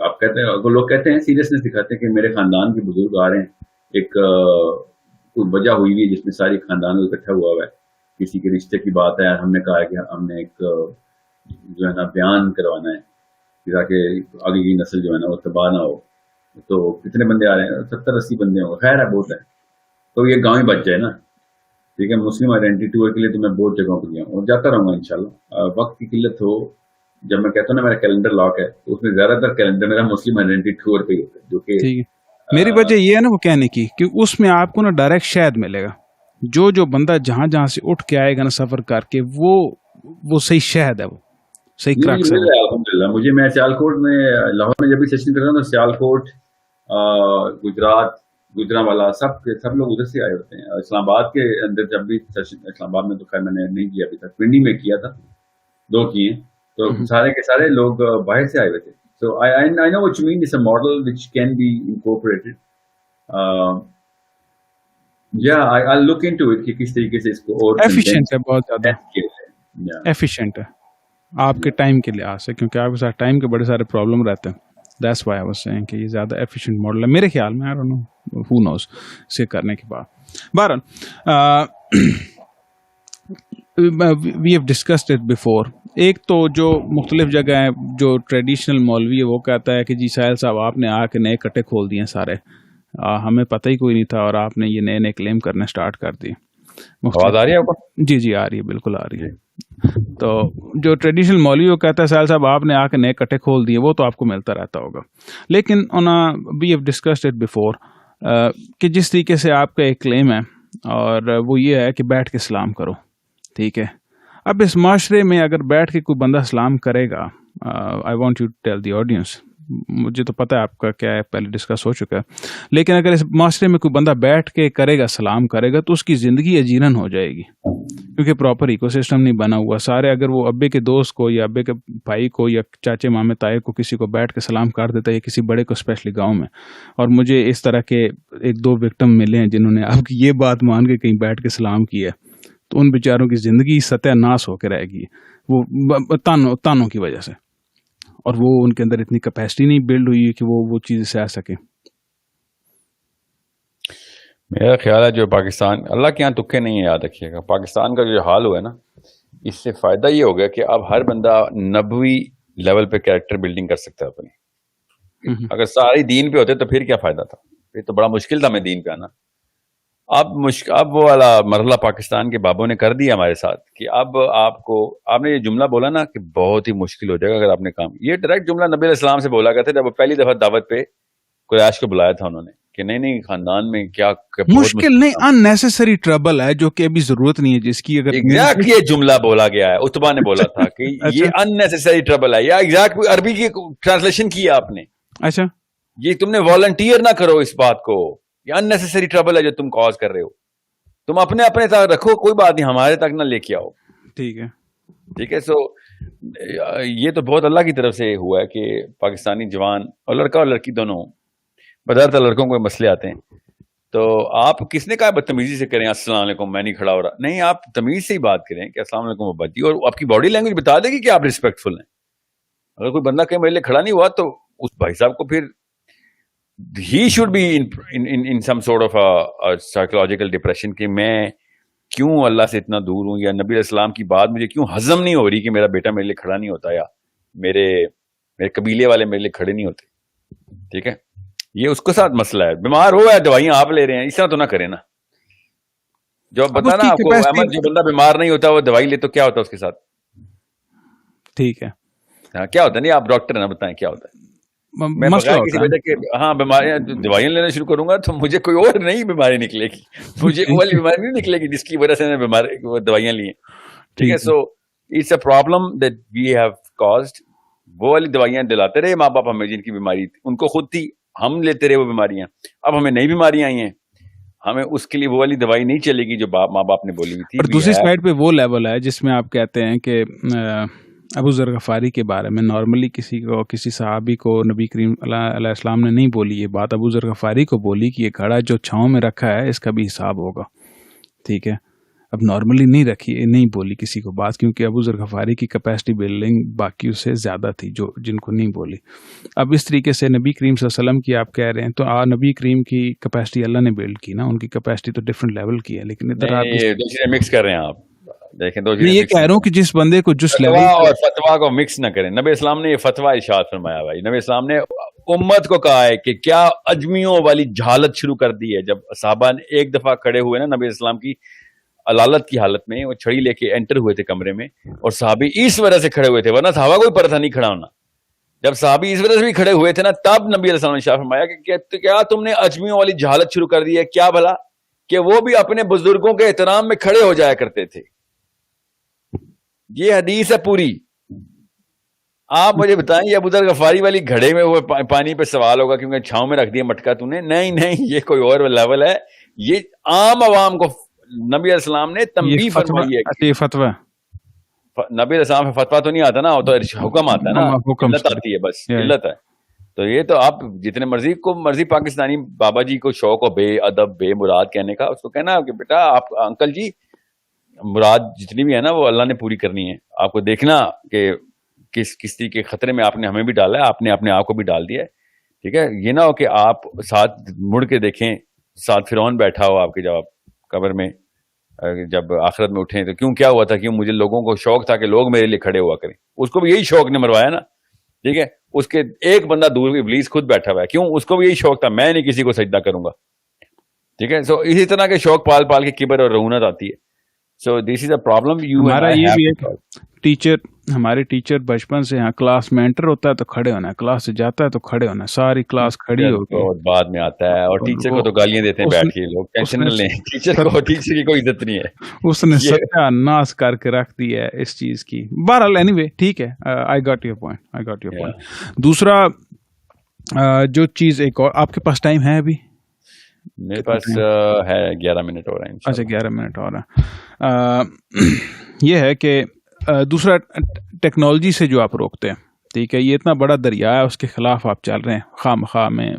آپ کہتے ہیں, لوگ کہتے ہیں سیریسنس دکھاتے ہیں کہ میرے خاندان کے بزرگ آ رہے ہیں, ایک کوئی وجہ ہوئی ہوئی ہے جس میں ساری خاندان اکٹھا ہوا ہوا ہے, کسی کے رشتے کی بات ہے, ہم نے کہا کہ ہم نے ایک جو ہے نا بیان کروانا ہے تاکہ آگے کی نسل جو ہے نا وہ تباہ نہ ہو. تو کتنے بندے آ رہے ہیں؟ 70-80 بندے ہوں گے. خیر ہے, بہت ہے. تو یہ گاؤں ہی بچ جائے نا. ٹھیک ہے, مسلم آئیڈینٹی ٹور کے لیے تو میں بہت جگہوں پہ گیا ہوں اور جاتا رہوں گا انشاءاللہ. وقت کی قلت ہو, جب میں کہتا ہوں نا میرا کیلنڈر لاک ہے, تو اس میں زیادہ تر کیلنڈر میرا مسلم آئیڈینٹی ٹور پہ ہی ہوتا ہے, جو کہ ٹھیک ہے. میری وجہ یہ ہے نا وہ کہنے کی کہ اس میں آپ کو نا ڈائریکٹ شاید ملے گا. جو بندہ جہاں سے اٹھ کے آئے گا نا سفر کر کے, وہ صحیح شہد ہے, وہ صحیح کراکس ہے. الحمدللہ مجھے, میں سیالکوٹ میں, لاہور میں جب بھی سیشن کر رہا ہوں تو سیالکوٹ, گجرات, گجرانوالا, سب لوگ ادھر سے آئے ہوتے ہیں. اسلام آباد کے اندر جب بھی سیشن, اسلام آباد میں تو خیر میں نے نہیں کیا ابھی تک, پنڈی میں کیا تھا, 2 کیے, تو سارے کے سارے لوگ باہر سے آئے ہوئے تھے. So I know what you mean. It's a model which can be incorporated. Yeah, I'll look into it کہ کس طریقے سے اس کو اور ایفیشینٹ ہے, بہت زیادہ ایفیشینٹ ہے آپ کے ٹائم کے لحاظ سے, کیونکہ آپ کے ساتھ ٹائم کے بڑے سارے پرابلم رہتے ہیں. That's why I was saying کہ یہ زیادہ ایفیشینٹ ماڈل ہے میرے خیال میں. I don't know, who knows اسے کرنے کے بعد. بہرحال we have discussed it before. ایک تو جو مختلف جگہ ہیں, جو ٹریڈیشنل مولوی ہے وہ کہتا ہے کہ جی ساحل صاحب آپ نے آ کے نئے کٹے کھول دیے سارے, ہمیں پتہ ہی کوئی نہیں تھا اور آپ نے یہ نئے نئے کلیم کرنے سٹارٹ کر دیے. آواز آ رہی ہے؟ جی آ رہی ہے, بالکل آ رہی ہے. تو جو ٹریڈیشنل مولوی وہ کہتا ہے ساحل صاحب آپ نے آ کے نئے کٹے کھول دیے, وہ تو آپ کو ملتا رہتا ہوگا. لیکن we have discussed it before کہ جس طریقے سے آپ کا ایک کلیم ہے اور وہ یہ ہے کہ بیٹھ کے سلام کرو. ٹھیک ہے, اب اس معاشرے میں اگر بیٹھ کے کوئی بندہ سلام کرے گا, I want you tell the audience, مجھے تو پتہ ہے آپ کا کیا ہے, پہلے ڈسکس ہو چکا ہے, لیکن اگر اس معاشرے میں کوئی بندہ بیٹھ کے کرے گا, سلام کرے گا, تو اس کی زندگی اجیرن ہو جائے گی, کیونکہ پراپر ایکو سسٹم نہیں بنا ہوا. سارے اگر وہ ابے کے دوست کو یا ابے کے بھائی کو یا چاچے مامے تائے کو کسی کو بیٹھ کے سلام کر دیتا ہے, یا کسی بڑے کو اسپیشلی گاؤں میں, اور مجھے اس طرح کے 1-2 وکٹم ملے ہیں جنہوں نے آپ کی یہ بات مان کے کہیں بیٹھ کے سلام کیا, تو ان بیچاروں کی زندگی ستیہ ناش ہو کے رہے گی وہ تانوں کی وجہ سے, اور وہ ان کے اندر اتنی کیپیسٹی نہیں بلڈ ہوئی ہے کہ وہ چیزیں سہ سکیں. میرا خیال ہے جو پاکستان, اللہ کے یہاں تکے نہیں ہے, یاد رکھیے گا, پاکستان کا جو حال ہوا ہے نا, اس سے فائدہ یہ ہو گیا کہ اب ہر بندہ نبوی لیول پہ کریکٹر بلڈنگ کر سکتا ہے اپنی. اگر سارے دین پہ ہوتے تو پھر کیا فائدہ تھا, پھر تو بڑا مشکل تھا ہمیں دین پہ آنا. اب وہ والا مرحلہ پاکستان کے بابوں نے کر دیا ہمارے ساتھ کہ اب آپ نے یہ جملہ بولا نا کہ بہت ہی مشکل ہو جائے گا اگر آپ نے کام, یہ ڈائریکٹ جملہ نبی علیہ السلام سے بولا گیا تھا جب وہ پہلی دفعہ دعوت پہ قریش کو بلایا تھا انہوں نے, کہ نہیں خاندان میں کیا مشکل نہیں, ان نیسیسری ٹربل ہے جو کہ ابھی ضرورت نہیں ہے جس کی. اگر ایگزیکٹ یہ جملہ بولا گیا ہے, اتبا نے بولا تھا کہ یہ ان نیسیسری ٹربل ہے, یا ایگزیکٹ عربی کی ٹرانسلیشن کیا آپ نے. اچھا, یہ تم نے والنٹیئر نہ کرو اس بات کو, یہ ان نیسیسری ٹربل ہے جو تم کاز کر رہے ہو, تم اپنے تک رکھو, کوئی بات نہیں, ہمارے تک نہ لے کے آؤ. ٹھیک ہے. سو یہ تو بہت اللہ کی طرف سے ہوا ہے کہ پاکستانی جوان اور لڑکا اور لڑکی دونوں, بدرتا لڑکوں کو مسئلے آتے ہیں, تو آپ کس نے کہا بدتمیزی سے کریں السلام علیکم میں نہیں کھڑا ہو رہا, نہیں, آپ تمیز سے ہی بات کریں کہ السلام علیکم وبرکاتہ, اور آپ کی باڈی لینگویج بتا دے گی کہ آپ ریسپیکٹفل ہیں. اگر کوئی بندہ کہیں میرے لیے کھڑا نہیں ہوا تو اس بھائی صاحب کو پھر he should be in some sort of a psychological depression کہ میں کیوں اللہ سے اتنا دور ہوں, یا نبی علیہ السلام کی بات مجھے کیوں ہضم نہیں ہو رہی کہ میرا بیٹا میرے لیے کھڑا نہیں ہوتا, یا میرے قبیلے والے میرے لیے کھڑے نہیں ہوتے. ٹھیک ہے, یہ اس کے ساتھ مسئلہ ہے. بیمار ہوا ہے, دوائیاں آپ لے رہے ہیں, اس طرح تو نہ کریں نا. جو بتانا آپ کو احمد, جو بندہ بیمار نہیں ہوتا وہ دوائی لے تو کیا ہوتا ہے اس کے ساتھ؟ ٹھیک ہے, کیا ہوتا ہے؟ نہیں, آپ ڈاکٹر ہیں, بتائیں کیا ہوتا ہے. میں کسی وجہ کے بیماریاں دوائیاں لینا شروع کروں گا تو مجھے کوئی اور نئی بیماری نکلے گی, مجھے وہ والی بیماری نہیں نکلے گی جس کی وجہ سے میں دوائیاں لی ہیں. ٹھیک ہے, so it's a problem that we have caused. وہ والی دوائیاں دلاتے رہے ماں باپ ہمیں, جن کی بیماری ان کو خود تھی, ہم لیتے رہے وہ بیماریاں. اب ہمیں نئی بیماریاں آئی ہیں, ہمیں اس کے لیے وہ والی دوائی نہیں چلے گی جو ماں باپ نے بولی ہوئی تھی. اور دوسری سائڈ پہ وہ لیول ہے جس میں آپ کہتے ہیں کہ ابو ذر غفاری کے بارے میں نارملی کسی صحابی کو نبی کریم علیہ السلام نے نہیں بولی یہ بات, ابو ذر غفاری کو بولی کہ یہ گھڑا جو چھاؤں میں رکھا ہے اس کا بھی حساب ہوگا. ٹھیک ہے, اب نارملی نہیں بولی کسی کو بات, کیونکہ ابو ذر غفاری کی کیپیسٹی بلڈنگ باقیوں سے زیادہ تھی جن کو نہیں بولی. اب اس طریقے سے نبی کریم صلی اللہ علیہ وسلم کی آپ کہہ رہے ہیں, تو نبی کریم کی کیپیسٹی اللہ نے بلڈ کی نا, ان کی کیپیسٹی تو ڈفرنٹ لیول کی ہے, لیکن ادھر آپ مکس کر رہے ہیں آپ. دیکھیں دو میں چیزیں یہ کہہ رہا ہوں کہ جس بندے کو جس فتوا لیول اور فتوا کو مکس نہ کریں. نبی اسلام نے یہ فتوا ارشاد فرمایا بھائی. نبی اسلام نے امت کو کہا ہے کہ کیا اجمیوں والی جہالت شروع کر دی ہے. جب صحابہ نے ایک دفعہ کھڑے ہوئے نا نبی اسلام کی علالت کی حالت میں, وہ چھڑی لے کے انٹر ہوئے تھے کمرے میں, اور صحابی اس وجہ سے کھڑے ہوئے تھے, ورنہ صحابہ کوئی پر تھا نہیں کھڑا ہونا. جب صحابی اس وجہ سے بھی کھڑے ہوئے تھے نا, تب نبی علیہ السلام نے ارشاد فرمایا کہ کیا تم نے اجمیوں والی جہالت شروع کر دی ہے. کیا بھلا کہ وہ بھی اپنے بزرگوں کے احترام میں کھڑے ہو جایا کرتے تھے. یہ حدیث ہے پوری. آپ مجھے بتائیں یہ ابوذر غفاری والی گھڑے میں وہ پانی پہ سوال ہوگا کیونکہ چھاؤں میں رکھ دیا مٹکا تو نے, نہیں, یہ کوئی اور لیول ہے. یہ عام عوام کو نبی علیہ السلام نے تنبیہ فرمائی ہے. یہ فتوی نبی علیہ السلام فتوا تو نہیں آتا نا, وہ تو حکم آتا ہے نا, علت آتی ہے بس, علت ہے. تو یہ تو آپ جتنے مرضی پاکستانی بابا جی کو شوق ہو بے ادب بے مراد کہنے کا, اس کو کہنا کہ بیٹا آپ انکل جی مراد جتنی بھی ہے نا وہ اللہ نے پوری کرنی ہے. آپ کو دیکھنا کہ کس طریقے خطرے میں آپ نے ہمیں بھی ڈالا ہے, آپ نے اپنے آپ کو بھی ڈال دیا ہے. ٹھیک ہے, یہ نہ ہو کہ آپ ساتھ مڑ کے دیکھیں ساتھ فرعون بیٹھا ہو آپ کے, جب آپ قبر میں جب آخرت میں اٹھیں تو کیوں کیا ہوا تھا, کیوں مجھے لوگوں کو شوق تھا کہ لوگ میرے لیے کھڑے ہوا کریں. اس کو بھی یہی شوق نے مروایا نا. ٹھیک ہے, اس کے ایک بندہ دور ابلیس خود بیٹھا ہوا ہے, کیوں اس کو بھی یہی شوق تھا میں نہیں کسی کو سجدہ کروں گا. ٹھیک ہے, سو اسی طرح کے شوق پال پال کے کبر اور رعونت آتی ہے. سو دس از اے پرابلم. ہمارا یہ بھی ہے ہمارے ٹیچر بچپن سے یہاں کلاس میں انٹر ہوتا ہے تو کھڑے ہونا ہے, کلاس سے جاتا ہے تو کھڑے ہونا ہے, ساری کلاس کھڑی ہوگی, اور بعد میں آتا ہے. اور ٹیچر کو تو گالیاں دیتے ہیں بیٹھ کے لوگ, ٹینشن نہ لیں, ٹیچر کی کوئی عزت نہیں ہے. اس نے ستیہ ناس کر کے رکھ دی ہے اس چیز کی. بہرحال اینی وے ٹھیک ہے, آئی گاٹ یور پوائنٹ. دوسرا جو چیز ایک اور, آپ کے پاس ٹائم ہے ابھی؟ میرے پاس ہے 11 منٹ ہو رہے ہیں. اچھا 11 منٹ ہو رہا ہے. یہ ہے کہ دوسرا ٹیکنالوجی سے جو آپ روکتے ہیں, ٹھیک ہے, یہ اتنا بڑا دریا ہے, اس کے خلاف آپ چل رہے ہیں, خواہ مخواہ میں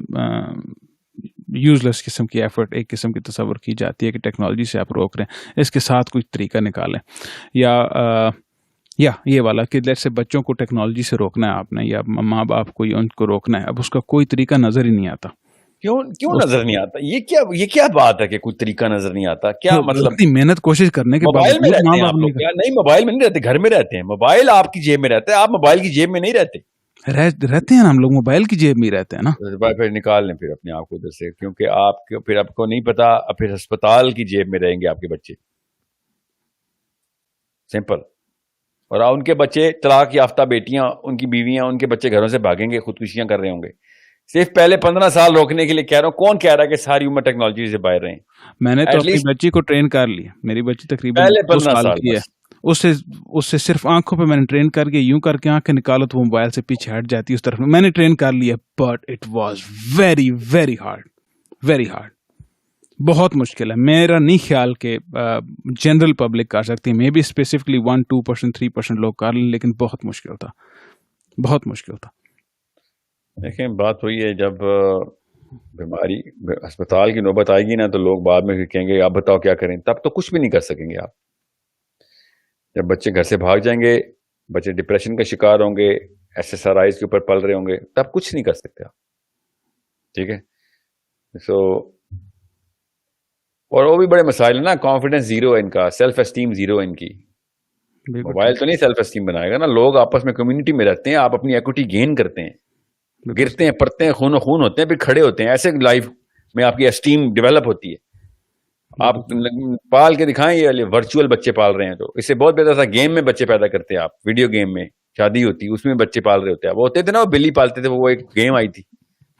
یوز لیس قسم کی ایفرٹ ایک قسم کی تصور کی جاتی ہے کہ ٹیکنالوجی سے آپ روک رہے ہیں, اس کے ساتھ کوئی طریقہ نکالیں. یا یہ والا کہ جیسے بچوں کو ٹیکنالوجی سے روکنا ہے آپ نے, یا ماں باپ کو ان کو روکنا ہے, اب اس کا کوئی طریقہ نظر ہی نہیں آتا. کیوں نظر نہیں آتا؟ یہ کیا بات ہے کہ کوئی طریقہ نظر نہیں آتا؟ کیا مطلب محنت کوشش کرنے کے موبائل میں رہتے ہیں آپ لوگ؟ نہیں, موبائل میں نہیں رہتے, گھر میں رہتے ہیں. موبائل آپ کی جیب میں رہتا ہے, آپ موبائل کی جیب میں نہیں رہتے. رہتے ہیں نا ہم لوگ, موبائل کی جیب میں ہی رہتے ہیں نا. پھر نکال لیں پھر اپنے آپ کو ادھر سے, کیونکہ آپ کو نہیں پتا, پھر ہسپتال کی جیب میں رہیں گے آپ کے بچے. سمپل. اور ان کے بچے طلاق یافتہ بیٹیاں, ان کی بیویاں, ان کے بچے گھروں سے بھاگیں گے, خودکشیاں کر رہے ہوں گے. صرف پہلے 15 سال روکنے کے لیے کہہ رہا ہوں. کون کہہ رہا ہے کہ ساری عمر ٹیکنالوجی سے باہر رہیں؟ میں نے تو اپنی بچی کو ٹرین کر لیا, میری بچی تقریباً 2 سال کی ہے, اس سے صرف آنکھوں پہ میں نے ٹرین کر کے یوں کر کے آنکھیں نکالو تو وہ موبائل سے پیچھے ہٹ جاتی ہے اس طرف. میں نے ٹرین کر لیا, but it was very very hard, بہت مشکل ہے. میرا نہیں خیال کہ جنرل پبلک کر سکتی ہے, مے بی اسپیسیفکلی 1-2%, 3% لوگ کر لیں, لیکن بہت مشکل تھا. دیکھیں بات ہوئی ہے, جب بیماری ہسپتال کی نوبت آئے گی نا تو لوگ بعد میں کہیں گے آپ بتاؤ کیا کریں, تب تو کچھ بھی نہیں کر سکیں گے آپ. جب بچے گھر سے بھاگ جائیں گے, بچے ڈپریشن کا شکار ہوں گے, SSRIs کے اوپر پل رہے ہوں گے, تب کچھ نہیں کر سکتے آپ. ٹھیک ہے, سو اور وہ بھی بڑے مسائل ہیں نا, کانفیڈنس زیرو ہے ان کا, سیلف اسٹیم زیرو ہے ان کی. موبائل تو نہیں سیلف اسٹیم بنائے گا نا. لوگ آپس میں کمیونٹی میں رہتے ہیں, آپ اپنی ایکوٹی گین کرتے ہیں, گرتے ہیں, پڑتے ہیں, خون و خون ہوتے ہیں, پھر کھڑے ہوتے ہیں. ایسے لائف میں آپ کی اسٹیم ڈیولپ ہوتی ہے. آپ پال کے دکھائیں, یہ ورچوئل بچے پال رہے ہیں, تو اس سے بہت بہتر تھا گیم میں بچے پیدا کرتے ہیں آپ. ویڈیو گیم میں شادی ہوتی, اس میں بچے پال رہے ہوتے ہیں. وہ ہوتے تھے نا, وہ بلی پالتے تھے, وہ ایک گیم آئی تھی,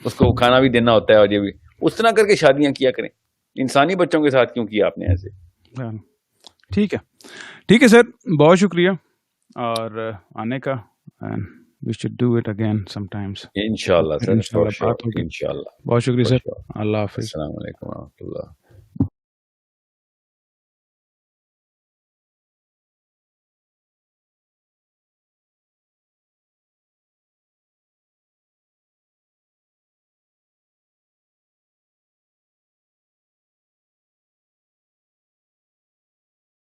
اس کو کھانا بھی دینا ہوتا ہے, اور یہ بھی اس طرح کر کے شادیاں کیا کریں. انسانی بچوں کے ساتھ کیوں کیا آپ نے ایسے؟ ٹھیک ہے سر, بہت شکریہ اور آنے کا. We should do it again sometimes. انشاءاللہ سر, انشاءاللہ بات ہوگی. انشاءاللہ. بہت شکریہ سر, اللہ حافظ. السلام علیکم و رحمۃ اللہ.